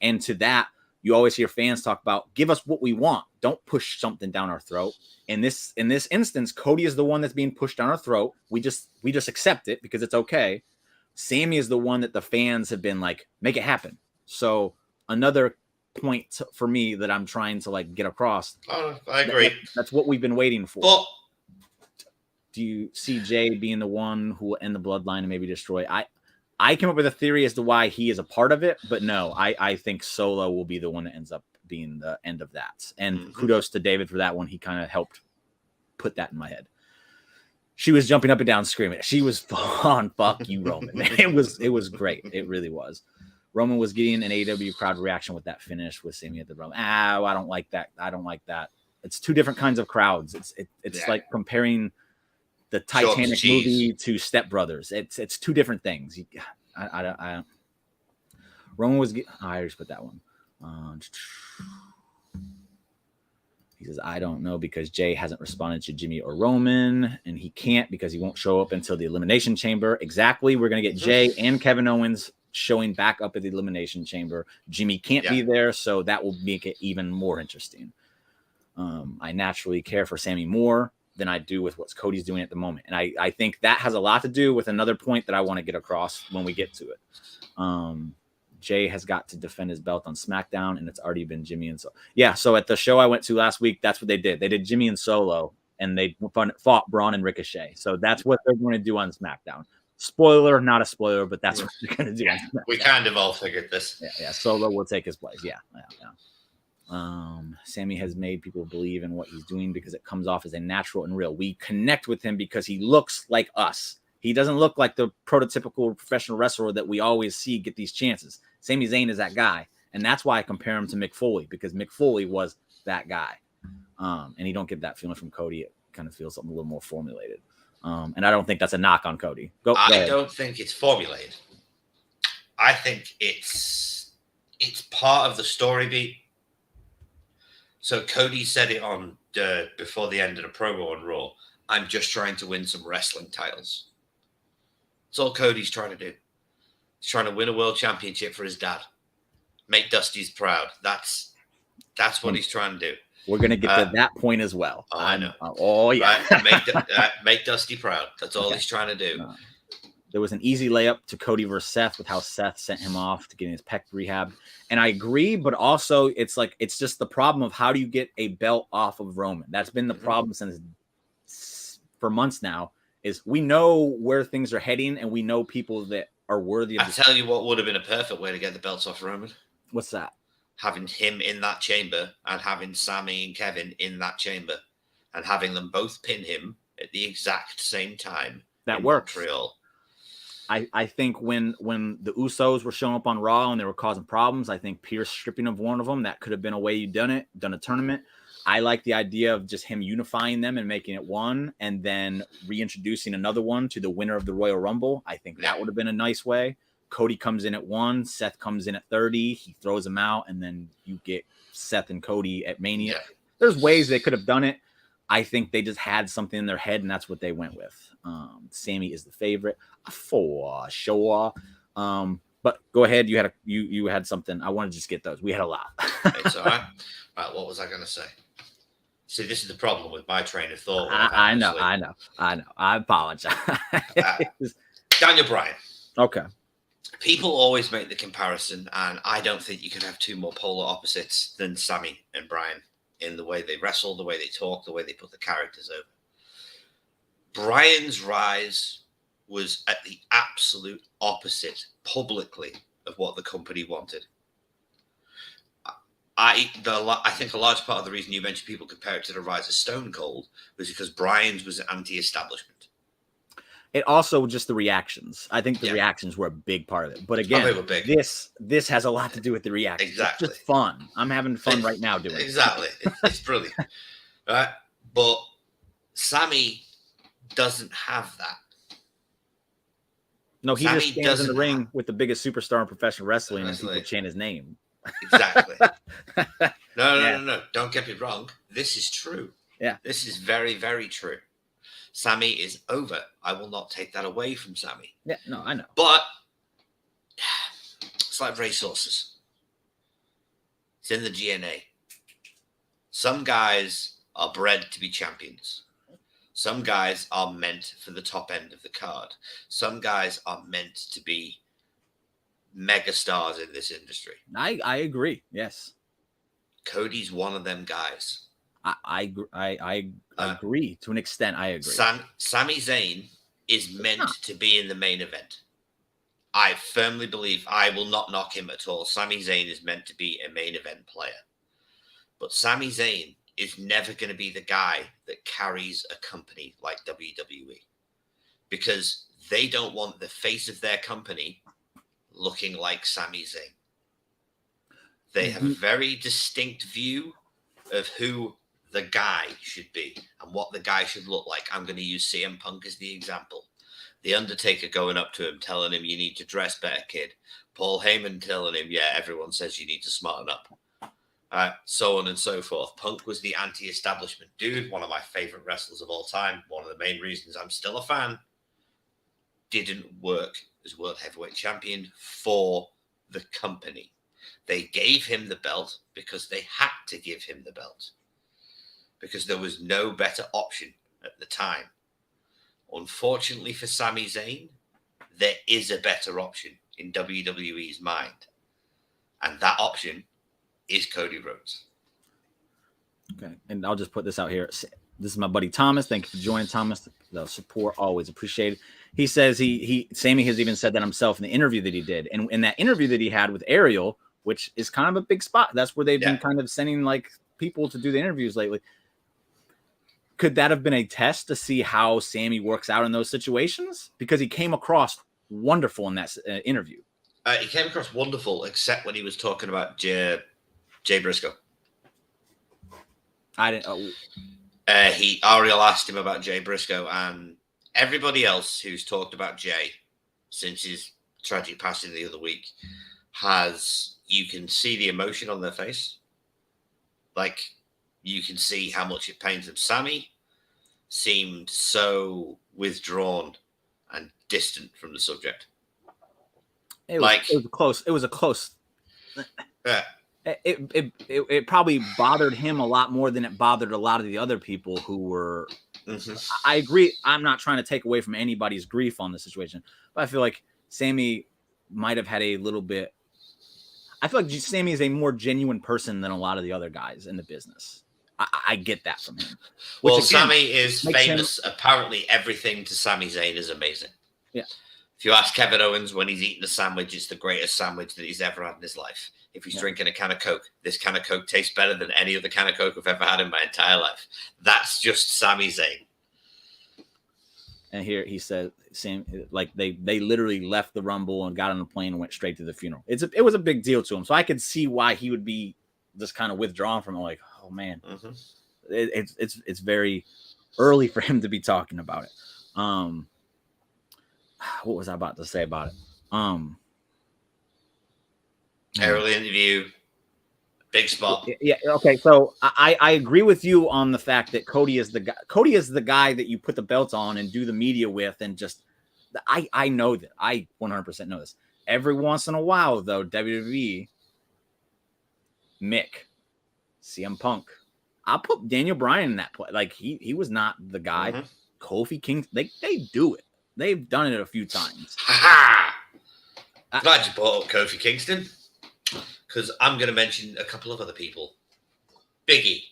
And to that, you always hear fans talk about, give us what we want. Don't push something down our throat. In this instance, Cody is the one that's being pushed down our throat. We just accept it because it's okay. Sami is the one that the fans have been like, make it happen. So another point for me that I'm trying to like get across. I agree. That's what we've been waiting for. But do you see Jay being the one who will end the bloodline and maybe destroy? I came up with a theory as to why he is a part of it, but no, I think Solo will be the one that ends up being the end of that. And kudos to David for that one. He kind of helped put that in my head. She was jumping up and down screaming. She was fun. Fuck you, Roman. It was great. It really was. Roman was getting an AEW crowd reaction with that finish with Sami at the Roman. I don't like that. I don't like that. It's two different kinds of crowds. It's like comparing the Titanic movie to Step Brothers. It's two different things. Roman was I already put that one. He says, I don't know because Jay hasn't responded to Jimmy or Roman, and he can't because he won't show up until the Elimination Chamber. Exactly. We're going to get Jay and Kevin Owens showing back up at the Elimination Chamber. Jimmy can't be there, so that will make it even more interesting. I naturally care for Sami more than I do with what Cody's doing at the moment. And I think that has a lot to do with another point that I want to get across when we get to it. Jay has got to defend his belt on SmackDown, and it's already been Jimmy and Solo. Yeah, so at the show I went to last week, that's what they did. They did Jimmy and Solo, and they fought Braun and Ricochet. So that's what they're going to do on SmackDown. Spoiler, not a spoiler, but that's what they're going to do. Yeah, we kind of all figured this. Yeah. Solo will take his place. Yeah. Sami has made people believe in what he's doing because it comes off as a natural and real. We connect with him because he looks like us. He doesn't look like the prototypical professional wrestler that we always see get these chances. Sami Zayn is that guy. And that's why I compare him to Mick Foley, because Mick Foley was that guy. And you don't get that feeling from Cody. kind of feel something a little more formulated. And I don't think that's a knock on Cody. I don't think it's formulated. I think it's part of the story beat. So Cody said it on before the end of the promo on Raw. I'm just trying to win some wrestling titles. That's all Cody's trying to do. He's trying to win a world championship for his dad. Make Dusty's proud. That's what he's trying to do. We're gonna get to that point as well. Oh, I know. Oh yeah. Right? Make Dusty proud. That's all he's trying to do. There was an easy layup to Cody versus Seth with how Seth sent him off to getting his pec rehab. And I agree, but also it's just the problem of how do you get a belt off of Roman? That's been the problem for months now, is we know where things are heading and we know people that are worthy of I tell you what would have been a perfect way to get the belts off Roman. What's that? Having him in that chamber and having Sami and Kevin in that chamber and having them both pin him at the exact same time. That works. Montreal. I think when the Usos were showing up on Raw and they were causing problems, I think Pierce stripping of one of them, that could have been a way you done a tournament. I like the idea of just him unifying them and making it one and then reintroducing another one to the winner of the Royal Rumble. I think that would have been a nice way. Cody comes in at 1, Seth comes in at 30, he throws them out, and then you get Seth and Cody at Mania. Yeah. There's ways they could have done it. I think they just had something in their head, and that's what they went with. Sami is the favorite for sure. But go ahead. You had something. I want to just get those. We had a lot. It's all right. Right. What was I going to say? See, this is the problem with my train of thought. I know. I apologize. Daniel Bryan. Okay. People always make the comparison, and I don't think you can have two more polar opposites than Sami and Bryan in the way they wrestle, the way they talk, the way they put the characters over. Bryan's rise was at the absolute opposite publicly of what the company wanted. I think a large part of the reason you mentioned people compare it to the rise of Stone Cold was because Bryan's was anti-establishment. It also just the reactions. I think the reactions were a big part of it. But again, this has a lot to do with the reactions. Exactly. It's just fun. I'm having fun right now doing it. Exactly. It's brilliant. Right? But Sami doesn't have that. No, he just stands in the ring with the biggest superstar in professional wrestling and people chant his name. Exactly. No. Don't get me wrong. This is true. Yeah. This is very, very true. Sami is over. I will not take that away from Sami. Yeah, no, I know. But it's like racehorses. It's in the DNA. Some guys are bred to be champions. Some guys are meant for the top end of the card. Some guys are meant to be mega stars in this industry. I agree. Yes. Cody's one of them guys. I agree to an extent. I agree. Sami Zayn is meant to be in the main event. I firmly believe, I will not knock him at all. Sami Zayn is meant to be a main event player. But Sami Zayn is never going to be the guy that carries a company like WWE. Because they don't want the face of their company looking like Sami Zayn. They have a very distinct view of who the guy should be and what the guy should look like. I'm going to use CM Punk as the example. The Undertaker going up to him, telling him, you need to dress better, kid. Paul Heyman telling him, yeah, everyone says you need to smarten up. So on and so forth. Punk was the anti-establishment dude, one of my favorite wrestlers of all time. One of the main reasons I'm still a fan. Didn't work as World Heavyweight Champion for the company. They gave him the belt because they had to give him the belt. Because there was no better option at the time. Unfortunately for Sami Zayn, there is a better option in WWE's mind. And that option is Cody Rhodes. Okay, and I'll just put this out here. This is my buddy Thomas. Thank you for joining, Thomas. The support always appreciated. He says Sami has even said that himself in the interview that he did. And in that interview that he had with Ariel, which is kind of a big spot. That's where they've been kind of sending like people to do the interviews lately. Could that have been a test to see how Sami works out in those situations? Because he came across wonderful in that interview. He came across wonderful, except when he was talking about Jay Briscoe. I didn't. Ariel asked him about Jay Briscoe, and everybody else who's talked about Jay since his tragic passing the other week you can see the emotion on their face. Like, you can see how much it pains them. Sami seemed so withdrawn and distant from the subject. It was close. It was a close. It probably bothered him a lot more than it bothered a lot of the other people who were. Mm-hmm. I agree. I'm not trying to take away from anybody's grief on the situation, but I feel like Sami might have had a little bit. I feel like Sami is a more genuine person than a lot of the other guys in the business. I get that from him. Well, again, Sami is famous. Apparently, everything to Sami Zayn is amazing. Yeah. If you ask Kevin Owens when he's eating a sandwich, it's the greatest sandwich that he's ever had in his life. If he's drinking a can of Coke, this can of Coke tastes better than any other can of Coke I've ever had in my entire life. That's just Sami Zayn. And here he said, like they literally left the Rumble and got on the plane and went straight to the funeral. It was a big deal to him, so I could see why he would be just kind of withdrawn from it. Like, oh man, it's very early for him to be talking about it. What was I about to say about it? Early interview, big spot. Yeah. Okay. So I agree with you on the fact that Cody is the guy. Cody is the guy that you put the belts on and do the media with, and just I know that. I 100% know this. Every once in a while, though, WWE, Mick, CM Punk, I'll put Daniel Bryan in that play. Like he was not the guy. Mm-hmm. Kofi Kingston, they do it. They've done it a few times. Glad you brought up Kofi Kingston, because I'm going to mention a couple of other people. Biggie.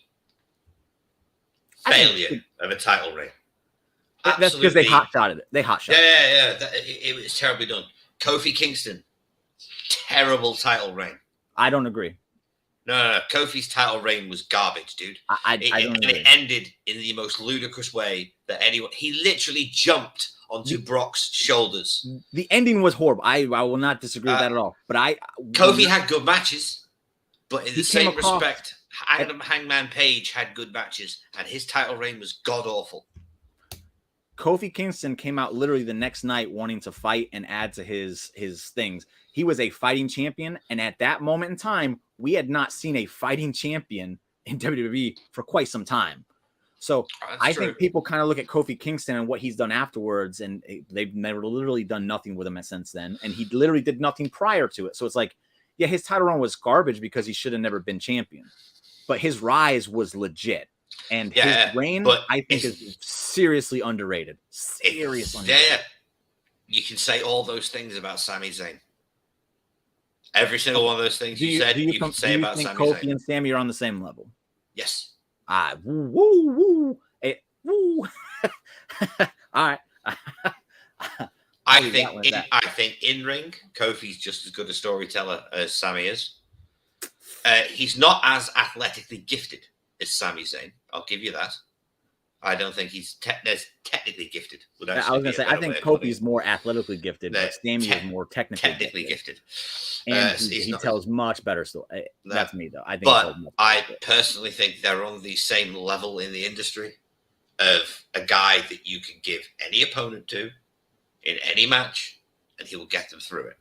Failure of a title reign. That's because they hot-shotted it. They hot-shotted it. Yeah. It was terribly done. Kofi Kingston. Terrible title reign. I don't agree. No. Kofi's title reign was garbage, dude. I don't agree. It ended in the most ludicrous way that anyone... He literally jumped onto Brock's shoulders. The ending was horrible. I will not disagree with that at all. But Kofi had good matches, but in the same respect, Hangman Page had good matches, and his title reign was god awful. Kofi Kingston came out literally the next night wanting to fight and add to his things. He was a fighting champion, and at that moment in time, we had not seen a fighting champion in WWE for quite some time. So I think people kind of look at Kofi Kingston and what he's done afterwards, and they've never literally done nothing with him since then. And he literally did nothing prior to it. So it's like, yeah, his title run was garbage because he should have never been champion. But his rise was legit. And his reign, I think, is seriously underrated. Seriously underrated. Yeah. You can say all those things about Sami Zayn. Every single one of those things you can say about Sami Zayn. Kofi and Sami are on the same level? Yes. Woo. Woo. All right. I think in ring, Kofi's just as good a storyteller as Sami is. He's not as athletically gifted as Sami Zayn. I'll give you that. I don't think he's technically gifted. I was going to say, I think Kofi's more athletically gifted, but Sami is more technically gifted. And he tells much better story. That's me, though. I personally think they're on the same level in the industry of a guy that you can give any opponent to in any match, and he will get them through it.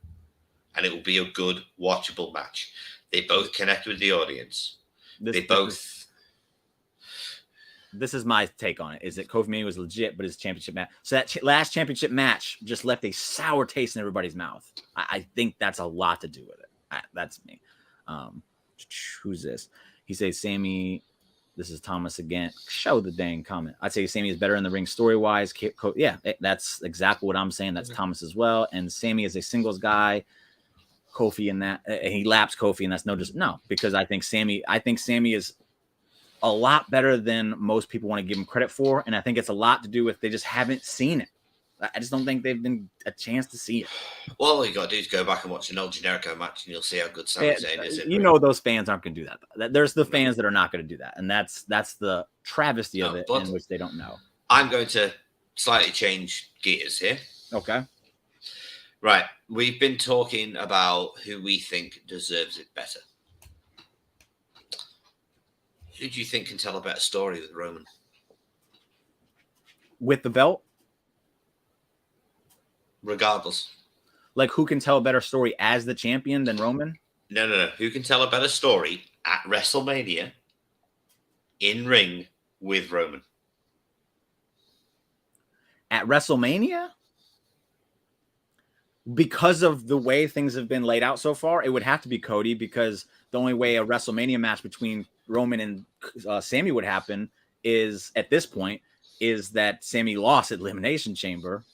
And it will be a good, watchable match. They both connect with the audience. This is my take on it, is that Kofi Mania was legit, but his championship match. So that last championship match just left a sour taste in everybody's mouth. I think that's a lot to do with it. That's me. Who's this? He says, Sami, this is Thomas again. Show the dang comment. I'd say Sami is better in the ring story-wise. Yeah, that's exactly what I'm saying. That's Thomas as well. And Sami is a singles guy. Kofi in that. He laps Kofi, and that's no, because I think Sami is a lot better than most people want to give him credit for. And I think it's a lot to do with they just haven't seen it. I just don't think they've been a chance to see it. Well, all you got to do is go back and watch an El Generico match and you'll see how good Sami Zayn is. Those fans aren't going to do that. There's the fans that are not going to do that. And that's the travesty of it, in which they don't know. I'm going to slightly change gears here. Okay. Right. We've been talking about who we think deserves it better. Who do you think can tell a better story with Roman? with the belt. Regardless. Like, who can tell a better story as the champion than Roman? No. Who can tell a better story at WrestleMania in ring with Roman? At WrestleMania? Because of the way things have been laid out so far, it would have to be Cody, because the only way a WrestleMania match between Roman and Sami would happen is, at this point, is that Sami lost at Elimination Chamber,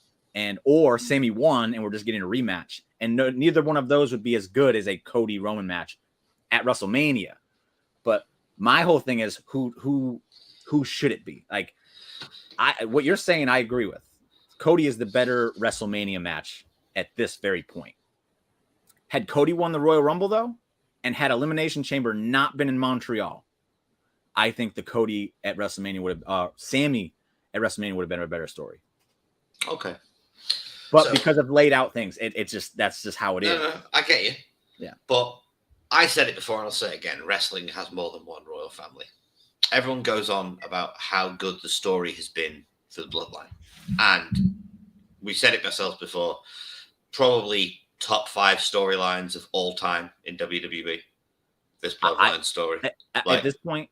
or Sami won and we're just getting a rematch. And neither one of those would be as good as a Cody Roman match at WrestleMania. But my whole thing is who should it be? Like, what you're saying, I agree with. Cody is the better WrestleMania match at this very point. Had Cody won the Royal Rumble, though, and had Elimination Chamber not been in Montreal, I think the Cody at WrestleMania would have, Sami at WrestleMania would have been a better story. Okay. But because of laid out things, that's just how it is. No, I get you. Yeah. But I said it before and I'll say it again. Wrestling has more than one royal family. Everyone goes on about how good the story has been for the Bloodline. And we said it ourselves before. Probably top 5 storylines of all time in WWE. This Bloodline story. At this point,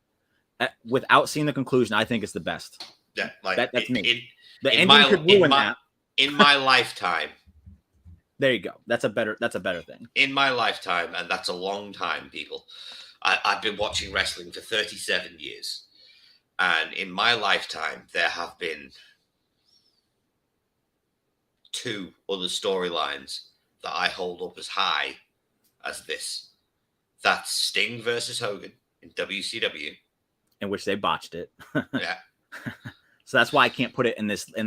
without seeing the conclusion, I think it's the best. Yeah, that's me. The ending could ruin that. In my lifetime. There you go. That's a better thing. In my lifetime, and that's a long time, people. I've been watching wrestling for 37 years. And in my lifetime, there have been 2 other storylines that I hold up as high as this. That's Sting versus Hogan in WCW. In which they botched it. Yeah. So that's why I can't put it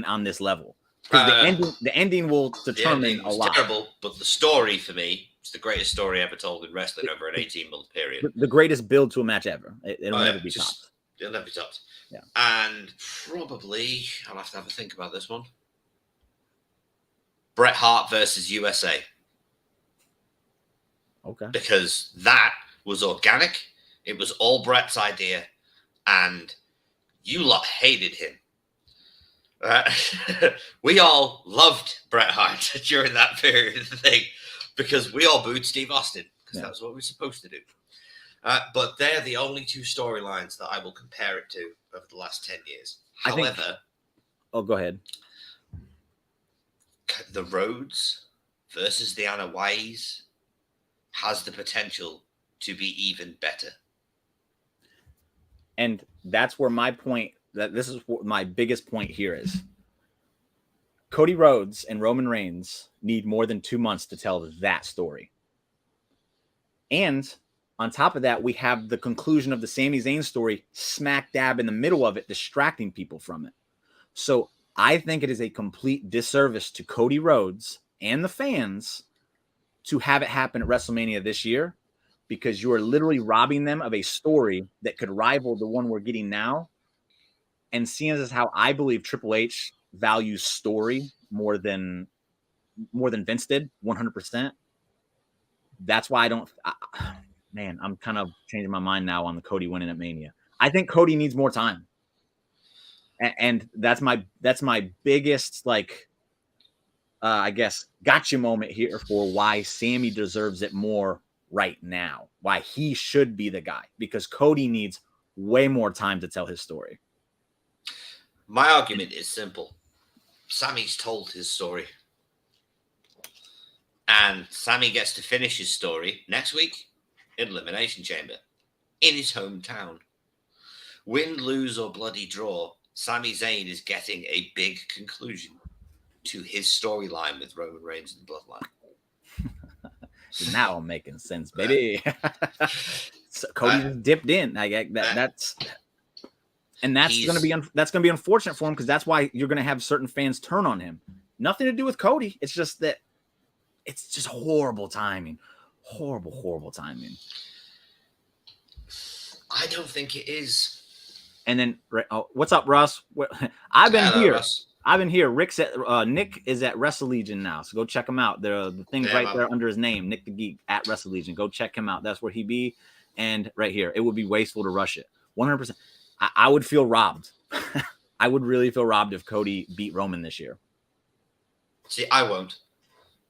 on this level. Because the ending will determine a lot. Terrible, but the story for me is the greatest story ever told in wrestling over an 18-month period. The greatest build to a match ever. It'll never be topped. It'll never be topped. Yeah. And probably, I'll have to have a think about this one. Bret Hart versus USA. Okay. Because that was organic. It was all Bret's idea. And you lot hated him. We all loved Bret Hart during that period of the thing because we all booed Steve Austin because that's what we're supposed to do. But they're the only 2 storylines that I will compare it to over the last 10 years. However, go ahead. The Rhodes versus the Anoa'is has the potential to be even better. And that's where my point, that this is what my biggest point here is. Cody Rhodes and Roman Reigns need more than 2 months to tell that story. And on top of that, we have the conclusion of the Sami Zayn story smack dab in the middle of it, distracting people from it. So I think it is a complete disservice to Cody Rhodes and the fans to have it happen at WrestleMania this year, because you are literally robbing them of a story that could rival the one we're getting now. And seeing as how I believe Triple H values story more than Vince did, 100%. That's why I'm kind of changing my mind now on the Cody winning at Mania. I think Cody needs more time. And that's my biggest, I guess, gotcha moment here for why Sami deserves it more right now, why he should be the guy, because Cody needs way more time to tell his story. My argument is simple. Sami's told his story. And Sami gets to finish his story next week in Elimination Chamber in his hometown. Win, lose, or bloody draw, Sami Zayn is getting a big conclusion to his storyline with Roman Reigns and the Bloodline. Now I'm making sense, baby. So Cody just dipped in. That's going to be unfortunate for him, because that's why you're going to have certain fans turn on him. Nothing to do with Cody. It's just that it's just horrible timing. Horrible timing. I don't think it is. And then, what's up, Russ? I've been here. Russ. I've been here. Nick is at Wrestle Legion now, so go check him out. The thing's there under his name, Nick the Geek at Wrestle Legion. Go check him out. That's where he be. And right here, it would be wasteful to rush it. 100%. I would feel robbed. I would really feel robbed if Cody beat Roman this year. See, I won't,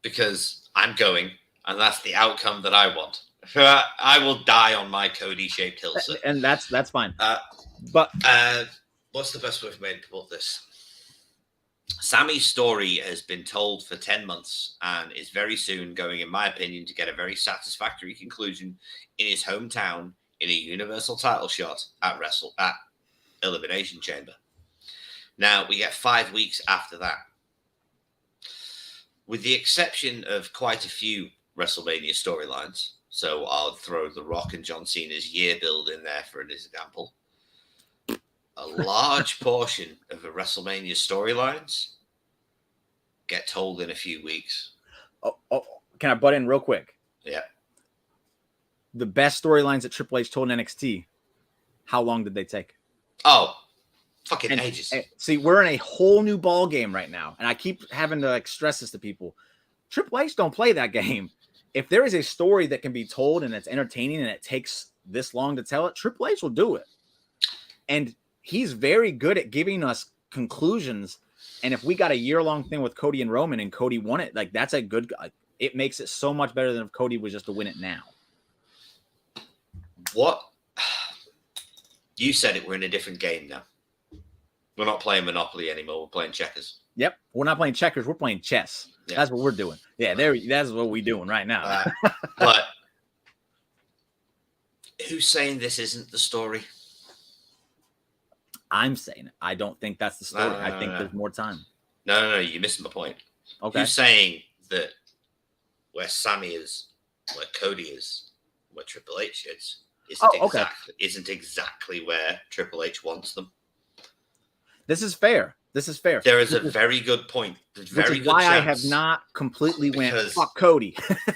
because I'm going, and that's the outcome that I want. I will die on my Cody-shaped hill, sir. And that's fine. But what's the best way for me to put this? Sami's story has been told for 10 months and is very soon going, in my opinion, to get a very satisfactory conclusion in his hometown in a Universal title shot at Elimination Chamber. Now, we get 5 weeks after that. With the exception of quite a few WrestleMania storylines, so I'll throw The Rock and John Cena's year build in there for an example. A large portion of the WrestleMania storylines get told in a few weeks. Oh, can I butt in real quick? Yeah. The best storylines that Triple H told in NXT, how long did they take? Oh, fucking ages. See, we're in a whole new ball game right now, and I keep having to stress this to people. Triple H don't play that game. If there is a story that can be told and it's entertaining and it takes this long to tell it, Triple H will do it. And he's very good at giving us conclusions. And if we got a year-long thing with Cody and Roman and Cody won it, like that's a good, it makes it so much better than if Cody was just to win it now. What? You said it. We're in a different game now. We're not playing Monopoly anymore. We're playing checkers. Yep. We're not playing checkers. We're playing chess. Yeah. That's what we're doing. Yeah, that's what we're doing right now. But who's saying this isn't the story? I'm saying it. I don't think that's the story. No, I think there's more time. No. You're missing my point. Okay. Who's saying that where Sami is, where Cody is, where Triple H is, isn't exactly where Triple H wants them? This is fair. There is a very good point. Which is why I have not completely went fuck Cody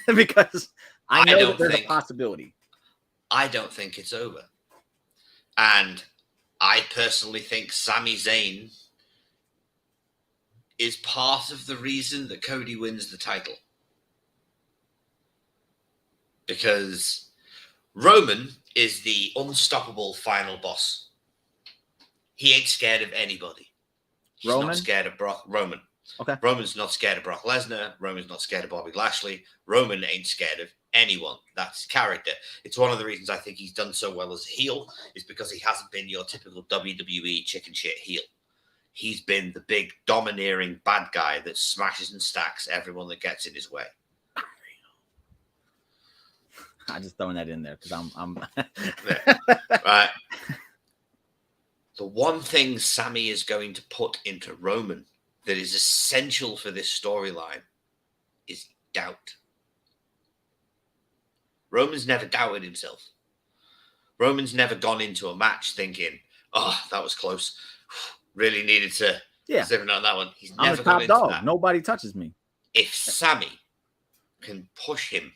because I know that there's a possibility. I don't think it's over. And I personally think Sami Zayn is part of the reason that Cody wins the title. Because Roman is the unstoppable final boss. He ain't scared of anybody. He's not scared of Roman. Okay. Roman's not scared of Brock Lesnar. Roman's not scared of Bobby Lashley. Roman ain't scared of anyone. That's his character. It's one of the reasons I think he's done so well as a heel is because he hasn't been your typical WWE chicken shit heel. He's been the big domineering bad guy that smashes and stacks everyone that gets in his way. I'm just throwing that in there because I'm yeah. Right. The one thing Sami is going to put into Roman that is essential for this storyline is doubt. Roman's never doubted himself. Roman's never gone into a match thinking, oh, that was close. Really needed to zip on that one. He's never gone into that. Nobody touches me. If Sami can push him,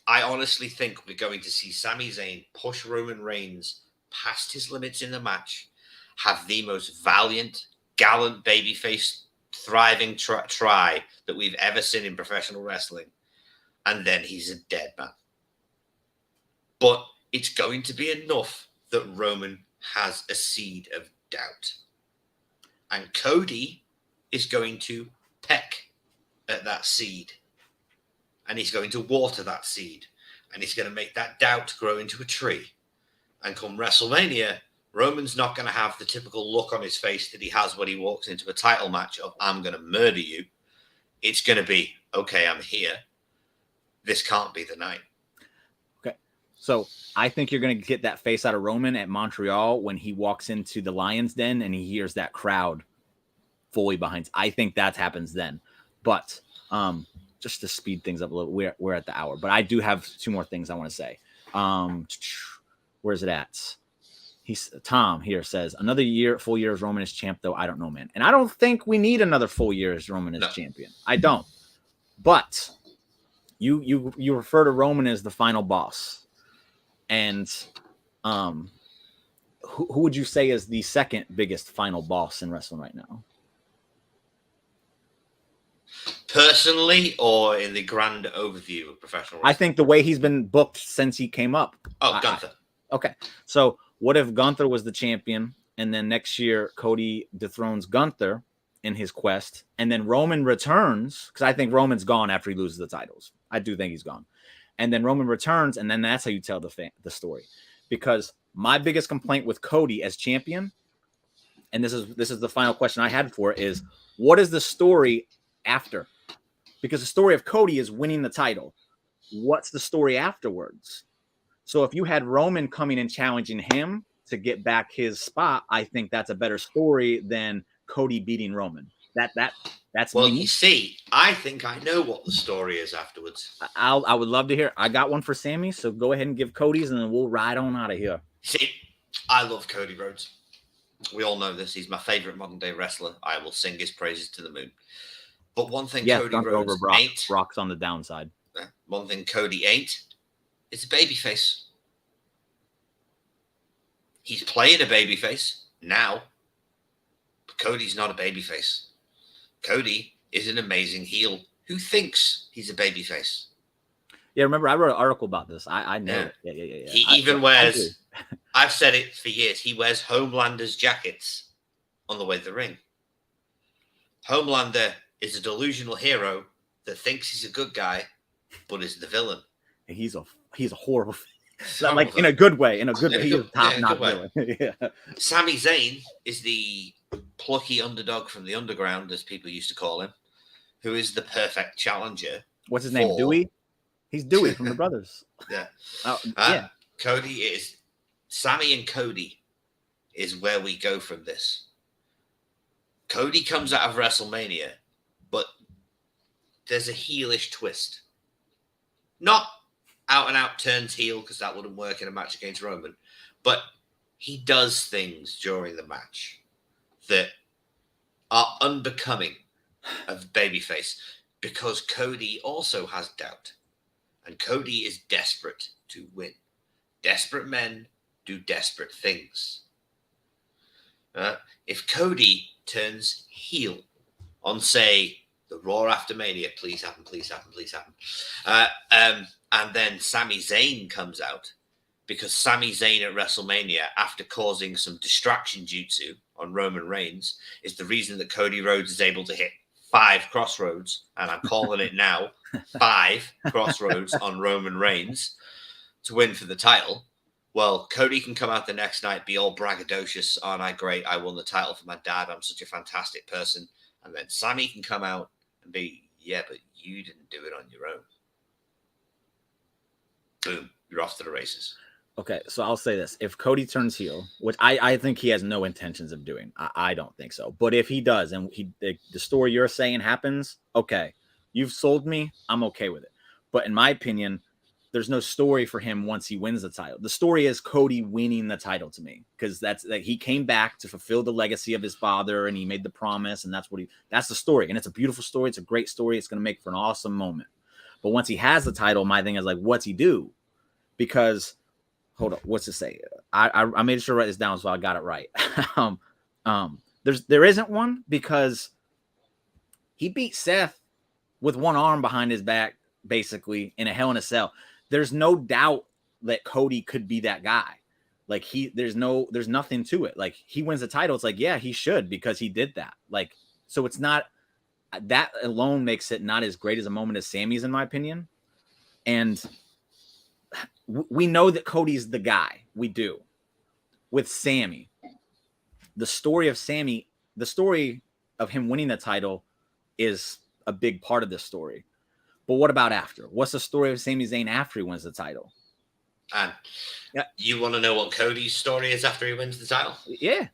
I honestly think we're going to see Sami Zayn push Roman Reigns past his limits in the match, have the most valiant, gallant babyface thriving try that we've ever seen in professional wrestling, and then he's a dead man. But it's going to be enough that Roman has a seed of doubt. And Cody is going to peck at that seed. And he's going to water that seed. And he's going to make that doubt grow into a tree. And come WrestleMania, Roman's not going to have the typical look on his face that he has when he walks into a title match of, I'm going to murder you. It's going to be, okay, I'm here. This can't be the night. Okay. So I think you're going to get that face out of Roman at Montreal when he walks into the Lion's Den and he hears that crowd fully behind. I think that happens then. But just to speed things up a little, we're at the hour. But I do have two more things I want to say. Where's it at? Tom here says another full year as Roman is champ, though. I don't know, man. And I don't think we need another full year as Roman is champion. I don't. But you refer to Roman as the final boss. And who would you say is the second biggest final boss in wrestling right now? Personally, or in the grand overview of professional wrestling? I think the way he's been booked since he came up. Oh, Gunther. Okay. So what if Gunther was the champion and then next year Cody dethrones Gunther in his quest, and then Roman returns, because I think Roman's gone after he loses the titles. I do think he's gone. And then Roman returns, and then that's how you tell the story. Because my biggest complaint with Cody as champion, and this is the final question I had for it, is what is the story after? Because the story of Cody is winning the title. What's the story afterwards? So if you had Roman coming and challenging him to get back his spot, I think that's a better story than Cody beating Roman. That's well, me. You see, I think I know what the story is afterwards. I would love to hear. I got one for Sami, so go ahead and give Cody's, and then we'll ride on out of here. See, I love Cody Rhodes. We all know this. He's my favorite modern day wrestler. I will sing his praises to the moon. But one thing Cody Rhodes over Brock. ain't. Brock's on the downside. One thing Cody ain't. It's a babyface. He's playing a babyface now. But Cody's not a babyface. Cody is an amazing heel who thinks he's a babyface. Yeah, remember I wrote an article about this. I know. Yeah. He even wears. I've said it for years. He wears Homelander's jackets on the way to the ring. Homelander is a delusional hero that thinks he's a good guy, but is the villain. He's a horrible, like in a good way. In a good way, he's a top-notch villain. Yeah. Sami Zayn is the plucky underdog from the underground, as people used to call him, who is the perfect challenger. What's his name? Dewey. He's Dewey from the Brothers. Yeah. Yeah. Cody is Sami and Cody is where we go from this. Cody comes out of WrestleMania, but there's a heelish twist. Not out and out turns heel, because that wouldn't work in a match against Roman, but he does things during the match that are unbecoming of babyface, because Cody also has doubt, and Cody is desperate to win. Desperate men do desperate things. If Cody turns heel on, say, the Raw after Mania, please happen, and then Sami Zayn comes out, because Sami Zayn at WrestleMania, after causing some distraction jutsu on Roman Reigns, is the reason that Cody Rhodes is able to hit 5 crossroads, and I'm calling it now, 5 crossroads on Roman Reigns to win for the title. Well, Cody can come out the next night, be all braggadocious. Aren't I great? I won the title for my dad. I'm such a fantastic person. And then Sami can come out and be, yeah, but you didn't do it on your own. Boom, you're off to the races. Okay, so I'll say this. If Cody turns heel, which I think he has no intentions of doing, I don't think so. But if he does, and the story you're saying happens, okay, you've sold me. I'm okay with it. But in my opinion, there's no story for him once he wins the title. The story is Cody winning the title to me, because that's that he came back to fulfill the legacy of his father, and he made the promise, and that's the story. And it's a beautiful story. It's a great story. It's going to make for an awesome moment. But once he has the title, my thing is like, what's he do? Because hold on, what's it say? I made sure to write this down so I got it right. There isn't one, because he beat Seth with one arm behind his back, basically, in a Hell in a Cell. There's no doubt that Cody could be that guy. Like there's nothing to it. Like he wins the title. It's like, yeah, he should, because he did that. Like, so it's not, that alone makes it not as great as a moment as Sami's, in my opinion. And we know that Cody's the guy. We do. With Sami, the story of Sami, the story of him winning the title is a big part of this story. But what about after? What's the story of Sami Zayn after he wins the title? And you want to know what Cody's story is after he wins the title? Yeah.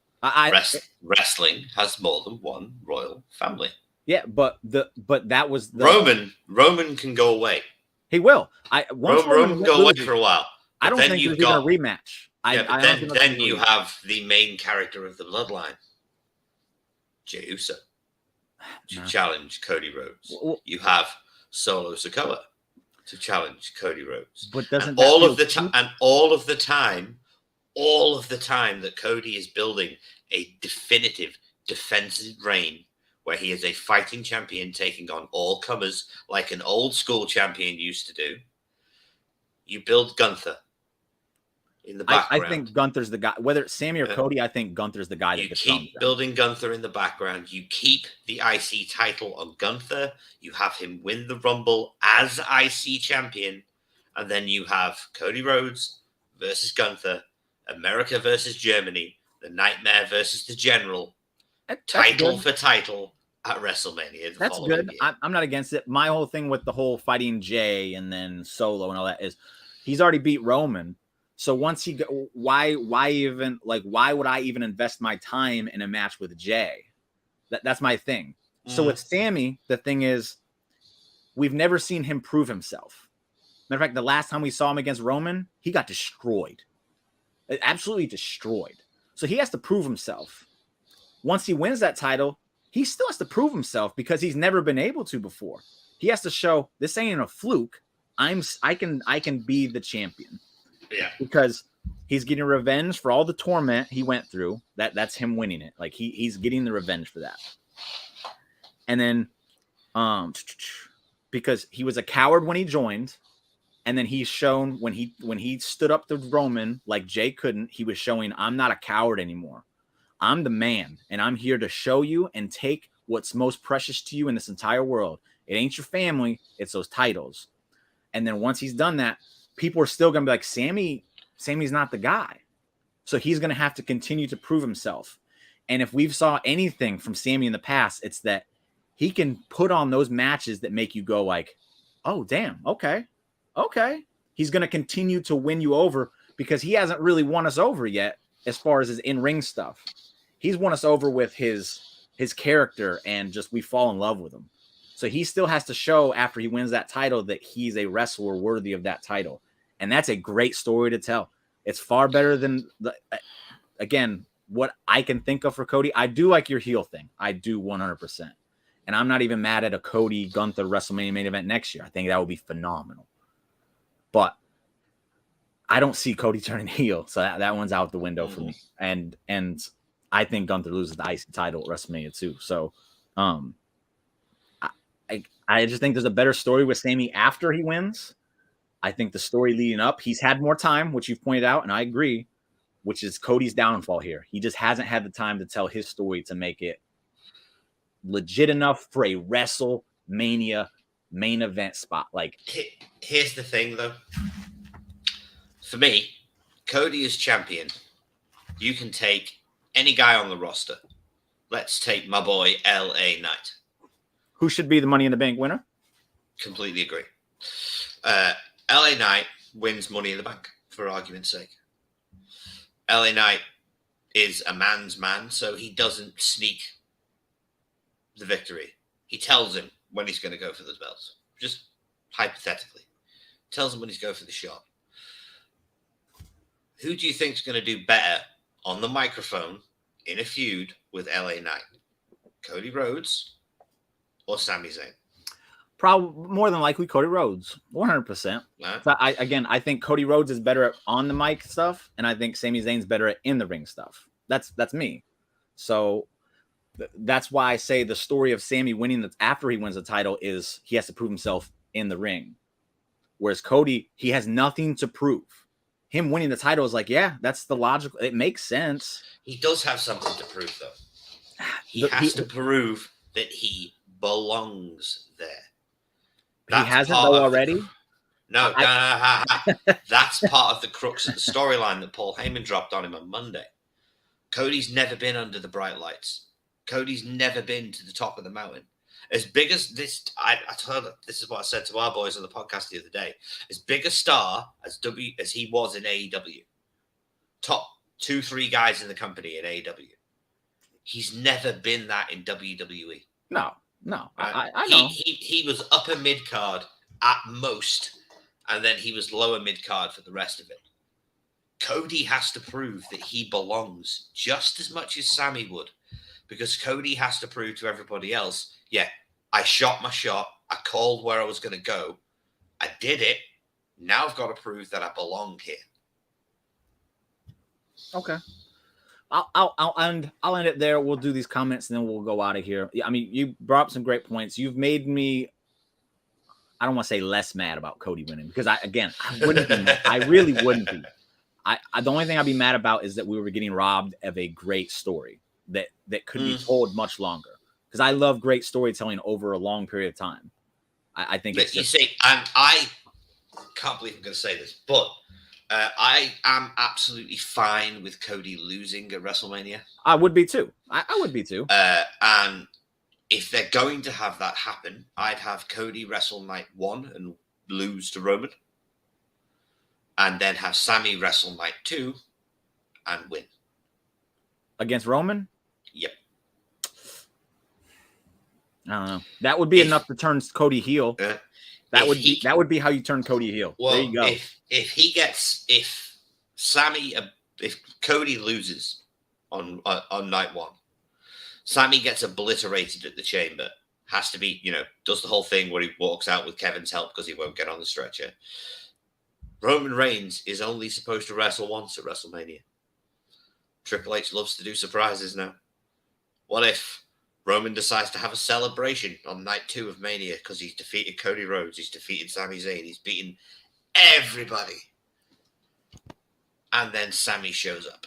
Wrestling has more than one royal family. Yeah, but that was Roman can go away. He will. Roman can go away for a while. I don't think there's even a rematch. Then you have the main character of the bloodline, Jey Uso, to challenge Cody Rhodes. You have Solo Sikoa to challenge Cody Rhodes. But doesn't all of the time that Cody is building a definitive defensive reign, where he is a fighting champion taking on all comers like an old school champion used to do. You build Gunther. in the background. I think Gunther's the guy. Whether it's Sami or Cody, I think Gunther's the guy that gets You keep building Gunther in the background. You keep the IC title on Gunther. You have him win the Rumble as IC champion. And then you have Cody Rhodes versus Gunther, America versus Germany, the Nightmare versus the General, title for title at WrestleMania. That's good. I'm not against it. My whole thing with the whole fighting Jay and then Solo and all that is he's already beat Roman. So once he go, why would I even invest my time in a match with Jay? That's my thing. So with Sami, the thing is, we've never seen him prove himself. Matter of fact, the last time we saw him against Roman, he got destroyed. Absolutely destroyed. So he has to prove himself. Once he wins that title, he still has to prove himself because he's never been able to before. He has to show this ain't a fluke. I can be the champion. Yeah. Because he's getting revenge for all the torment he went through. That's him winning it. Like he's getting the revenge for that. And then because he was a coward when he joined, and then he's shown when he stood up to Roman like Jay couldn't, he was showing I'm not a coward anymore. I'm the man, and I'm here to show you and take what's most precious to you in this entire world. It ain't your family, it's those titles. And then once he's done that, people are still going to be like, Sami's not the guy. So he's going to have to continue to prove himself. And if we've saw anything from Sami in the past, it's that he can put on those matches that make you go like, oh, damn, okay. He's going to continue to win you over because he hasn't really won us over yet as far as his in-ring stuff. He's won us over with his character and just we fall in love with him. So he still has to show after he wins that title that he's a wrestler worthy of that title. And that's a great story to tell. It's far better than, again, what I can think of for Cody. I do like your heel thing. I do 100%. And I'm not even mad at a Cody Gunther WrestleMania main event next year. I think that would be phenomenal. But I don't see Cody turning heel. So that one's out the window for me. And I think Gunther loses the IC title at WrestleMania too. So I just think there's a better story with Sami after he wins. I think the story leading up, he's had more time, which you've pointed out, and I agree, which is Cody's downfall here. He just hasn't had the time to tell his story to make it legit enough for a WrestleMania main event spot. Like, here's the thing, though. For me, Cody is champion. You can take any guy on the roster. Let's take my boy LA Knight. Who should be the Money in the Bank winner? Completely agree. LA Knight wins Money in the Bank, for argument's sake. LA Knight is a man's man, so he doesn't sneak the victory. He tells him when he's going to go for those belts. Just hypothetically. Tells him when he's going for the shot. Who do you think is going to do better on the microphone in a feud with LA Knight? Cody Rhodes or Sami Zayn? Probably more than likely Cody Rhodes, 100%. Right. So I think Cody Rhodes is better at on the mic stuff, and I think Sami Zayn's better at in the ring stuff. That's me. So that's why I say the story of Sami winning after he wins the title is he has to prove himself in the ring, whereas Cody, he has nothing to prove. Him winning the title is like, yeah, that's the logical. It makes sense. He does have something to prove, though. He has to prove that he belongs there. He hasn't though already? No. That's part of the crux of the storyline that Paul Heyman dropped on him on Monday. Cody's never been under the bright lights. Cody's never been to the top of the mountain. As big as this, I told her, this is what I said to our boys on the podcast the other day. As big a star as he was in AEW, top 2-3 guys in the company in AEW, he's never been that in WWE. No. Right? I know. He was upper mid card at most, and then he was lower mid card for the rest of it. Cody has to prove that he belongs just as much as Sami would, because Cody has to prove to everybody else, yeah, I shot my shot. I called where I was going to go. I did it. Now I've got to prove that I belong here. Okay. I'll end it there. We'll do these comments and then we'll go out of here. I mean, you brought up some great points. You've made me, I don't want to say less mad about Cody winning because I wouldn't be mad. I really wouldn't be. The only thing I'd be mad about is that we were getting robbed of a great story that could be told much longer. Because I love great storytelling over a long period of time. I think it's you see, and I can't believe I'm going to say this, but I am absolutely fine with Cody losing at WrestleMania. I would be too. I would be too. And if they're going to have that happen, I'd have Cody wrestle night 1 and lose to Roman, and then have Sami wrestle night 2 and win against Roman. Yep. I don't know. That would be enough to turn Cody heel. That would be how you turn Cody heel. Well, there you go. If Cody loses on night 1, Sami gets obliterated at the Chamber. Has to be, does the whole thing where he walks out with Kevin's help because he won't get on the stretcher. Roman Reigns is only supposed to wrestle once at WrestleMania. Triple H loves to do surprises now. What if Roman decides to have a celebration on night 2 of Mania because he's defeated Cody Rhodes, he's defeated Sami Zayn, he's beaten everybody, and then Sami shows up?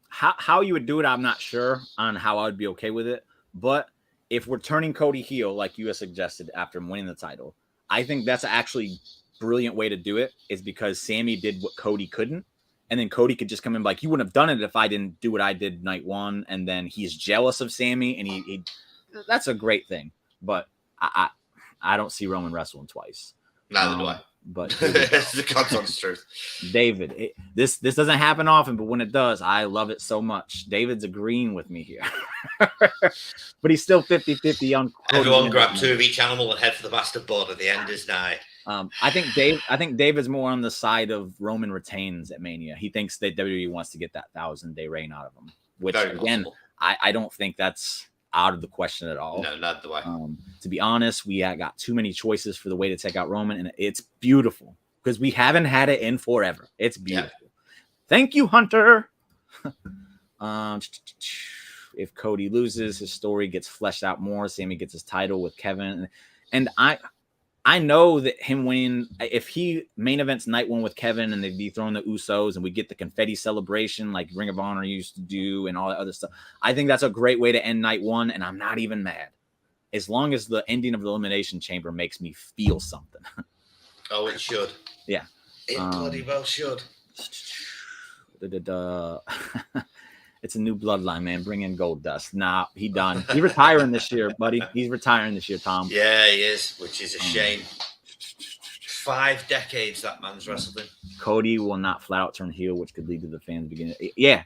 How you would do it, I'm not sure on how I would be okay with it. But if we're turning Cody heel, like you had suggested after winning the title, I think that's actually brilliant way to do it, is because Sami did what Cody couldn't. And then Cody could just come in like, you wouldn't have done it if I didn't do what I did night 1. And then he's jealous of Sami, and he that's a great thing. But I don't see Roman wrestling twice. Neither do I. But it's the God's truth. David, this doesn't happen often, but when it does, I love it so much. David's agreeing with me here. But he's still 50-50 on Cody. Everyone grab 2 of each animal and head for the bastard board. The end is nigh. I think David's more on the side of Roman retains at Mania. He thinks that WWE wants to get that 1,000-day reign out of him, which Very again, I don't think that's out of the question at all. No, not the way. To be honest, we got too many choices for the way to take out Roman, and it's beautiful because we haven't had it in forever. It's beautiful. Yeah. Thank you, Hunter. If Cody loses, his story gets fleshed out more. Sami gets his title with Kevin, and I know that him winning, if he main events night 1 with Kevin and they dethrone the Usos and we get the confetti celebration like Ring of Honor used to do and all that other stuff, I think that's a great way to end night 1, and I'm not even mad. As long as the ending of the Elimination Chamber makes me feel something. Oh, it should. Yeah. It bloody well should. It's a new bloodline, man. Bring in Goldust. Nah, he done. He's retiring this year, buddy. He's retiring this year, Tom. Yeah, he is, which is a shame. 5 decades that man's wrestled in. Cody will not flat out turn heel, which could lead to the fans beginning. Yeah,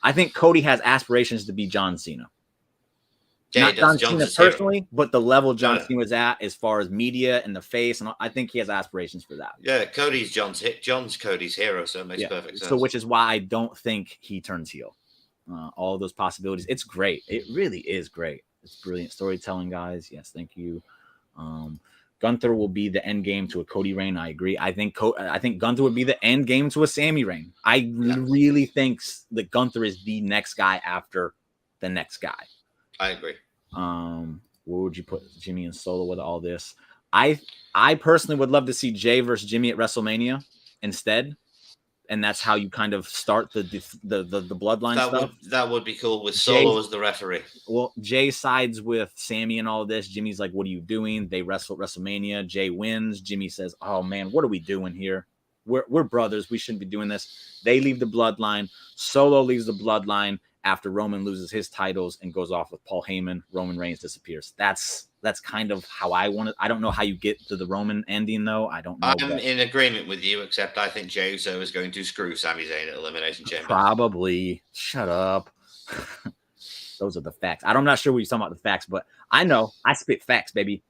I think Cody has aspirations to be John Cena. Yeah, not John Cena personally, but the level John Cena was at as far as media and the face, and I think he has aspirations for that. Yeah, Cody's Cody's hero, so it makes perfect sense. So, which is why I don't think he turns heel. All those possibilities. It's great. It really is great. It's brilliant storytelling, guys. Yes, thank you. Gunther will be the end game to a Cody reign. I agree. I think Gunther would be the end game to a Sami reign. I really think that Gunther is the next guy after the next guy. I agree. Where would you put Jimmy and Solo with all this? I personally would love to see Jay versus Jimmy at WrestleMania instead, and that's how you kind of start the bloodline stuff. That would be cool with Solo as the referee. Well, Jay sides with Sami and all this. Jimmy's like, "What are you doing?" They wrestle at WrestleMania. Jay wins. Jimmy says, "Oh man, what are we doing here? We're brothers. We shouldn't be doing this." They leave the bloodline. Solo leaves the bloodline after Roman loses his titles and goes off with Paul Heyman. Roman Reigns disappears. That's kind of how I want it. I don't know how you get to the Roman ending, though. I don't know. I'm in agreement with you, except I think Jey Uso is going to screw Sami Zayn at Elimination Chamber. Probably. Shut up. Those are the facts. I'm not sure what you're talking about the facts, but I know. I spit facts, baby.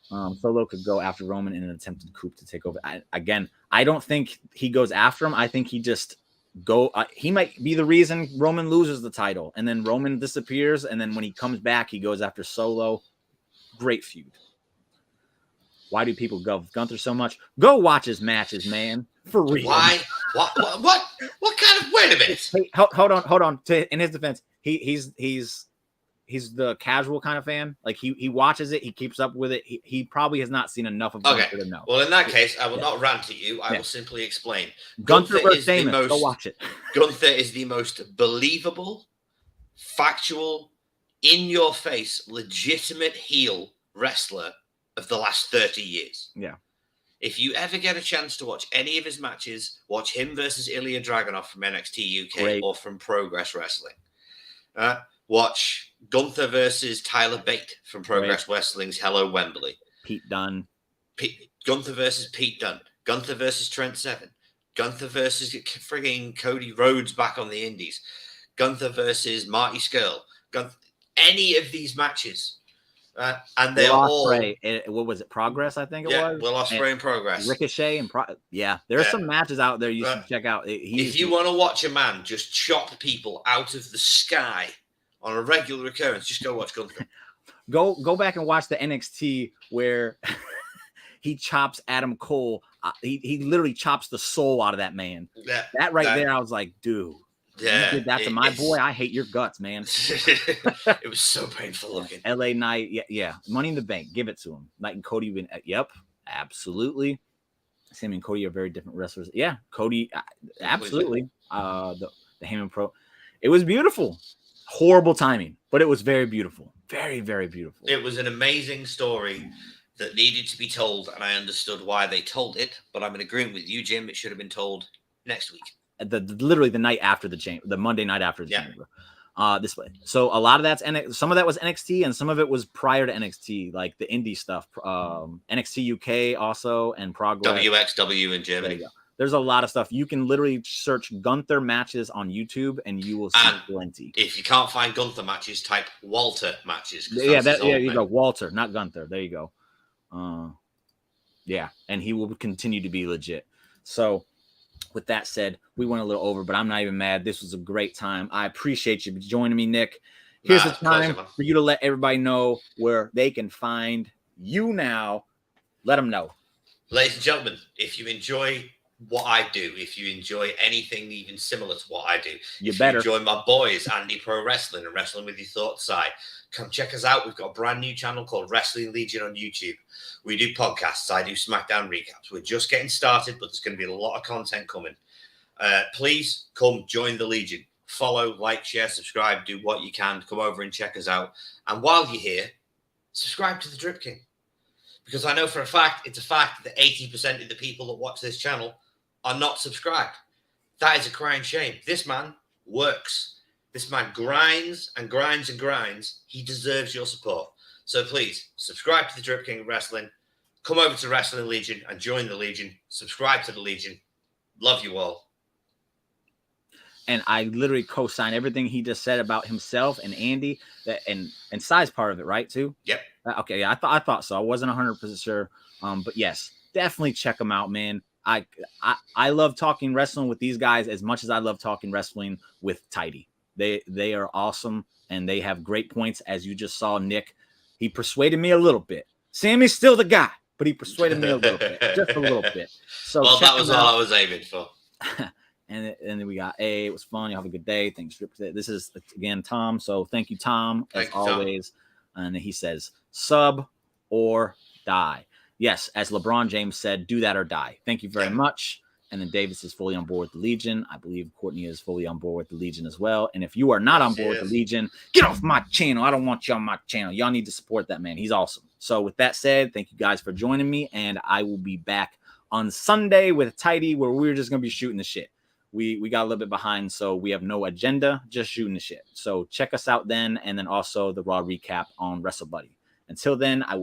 Solo could go after Roman in an attempted coup to take over. I don't think he goes after him. I think he just he might be the reason Roman loses the title, and then Roman disappears, and then when he comes back, he goes after Solo. Great feud. Why do people go Gunther so much? Go watch his matches, man. For real. Why? What kind of? Wait a minute. Hey, hold on. In his defense, he's he's the casual kind of fan. Like he watches it, he keeps up with it. He probably has not seen enough of Gunther to know. Well, in that case, I will not rant at you. I will simply explain. Gunther versus Sheamus. Go watch it. Gunther is the most believable, factual, in your face, legitimate heel wrestler of the last 30 years. Yeah. If you ever get a chance to watch any of his matches, watch him versus Ilya Dragunov from NXT UK or from Progress Wrestling. Watch Gunther versus Tyler Bate from Progress Wrestling's Hello Wembley. Pete Dunne. Gunther versus Pete Dunne. Gunther versus Trent Seven. Gunther versus frigging Cody Rhodes back on the Indies. Gunther versus Marty Scurll. Any of these matches. And they're all... what was it? Progress, I think it was? Will Ospreay in Progress. Ricochet and... There are some matches out there you should check out. If you want to watch a man just chop people out of the sky on a regular occurrence, just go watch Gunther. Go back and watch the NXT where he chops Adam Cole. He literally chops the soul out of that man. That there, I was like, dude. Yeah, you did that to my boy. I hate your guts, man. It was so painful looking. LA Knight, yeah. Money in the Bank, give it to him. Knight and Cody, yep, absolutely. Sami and Cody are very different wrestlers. Yeah, Cody, absolutely. The Heyman Pro, it was beautiful. Horrible timing, but it was very beautiful. Very, very beautiful. It was an amazing story that needed to be told, and I understood why they told it. But I'm in agreement with you, Jim. It should have been told next week. Literally the night after the Monday night after the chamber. This way. So a lot of that's some of that was NXT and some of it was prior to NXT, like the indie stuff. NXT UK also and Progress. WXW in Germany. There's a lot of stuff. You can literally search Gunther matches on YouTube and you will see plenty. If you can't find Gunther matches, type Walter matches. You go. Walter, not Gunther. There you go. And he will continue to be legit. So with that said, we went a little over, but I'm not even mad. This was a great time. I appreciate you joining me, Nick. Here's the time for you to let everybody know where they can find you now. Let them know. Ladies and gentlemen, if you enjoy what I do, if you enjoy anything even similar to what I do, you enjoy my boys, Andy Pro Wrestling and Wrestling With Your Thoughts side, come check us out. We've got a brand new channel called Wrestling Legion on YouTube. We do podcasts. I do SmackDown recaps. We're just getting started, but there's going to be a lot of content coming. Please come join the Legion. Follow, like, share, subscribe, do what you can. Come over and check us out. And while you're here, subscribe to the Drip King. Because I know for a fact, it's a fact that 80% of the people that watch this channel are not subscribed. That is a crying shame. This man works. This man grinds and grinds and grinds. He deserves your support. So please, subscribe to the Drip King of Wrestling. Come over to Wrestling Legion and join the Legion. Subscribe to the Legion. Love you all. And I literally co-sign everything he just said about himself and Andy, and Si's part of it, right? Too. Yep. Okay. Yeah, I thought so. I wasn't 100% sure. But yes, definitely check them out, man. I love talking wrestling with these guys as much as I love talking wrestling with Tidy. They are awesome and they have great points. As you just saw, Nick, he persuaded me a little bit. Sammy's still the guy, but he persuaded me a little bit, just a little bit. So that was all I was aiming for. And then we got it was fun. You have a good day. Thanks. This is again Tom. So thank you, Tom, as always. And he says, sub or die. Yes, as LeBron James said, do that or die. Thank you very much. And then Davis is fully on board with the Legion. I believe Courtney is fully on board with the Legion as well. And if you are not on board with the Legion, get off my channel. I don't want you on my channel. Y'all need to support that man. He's awesome. So with that said, thank you guys for joining me. And I will be back on Sunday with Tidy, where we're just going to be shooting the shit. We got a little bit behind, so we have no agenda, just shooting the shit. So check us out then. And then also the Raw recap on WrestleBuddy. Until then, I will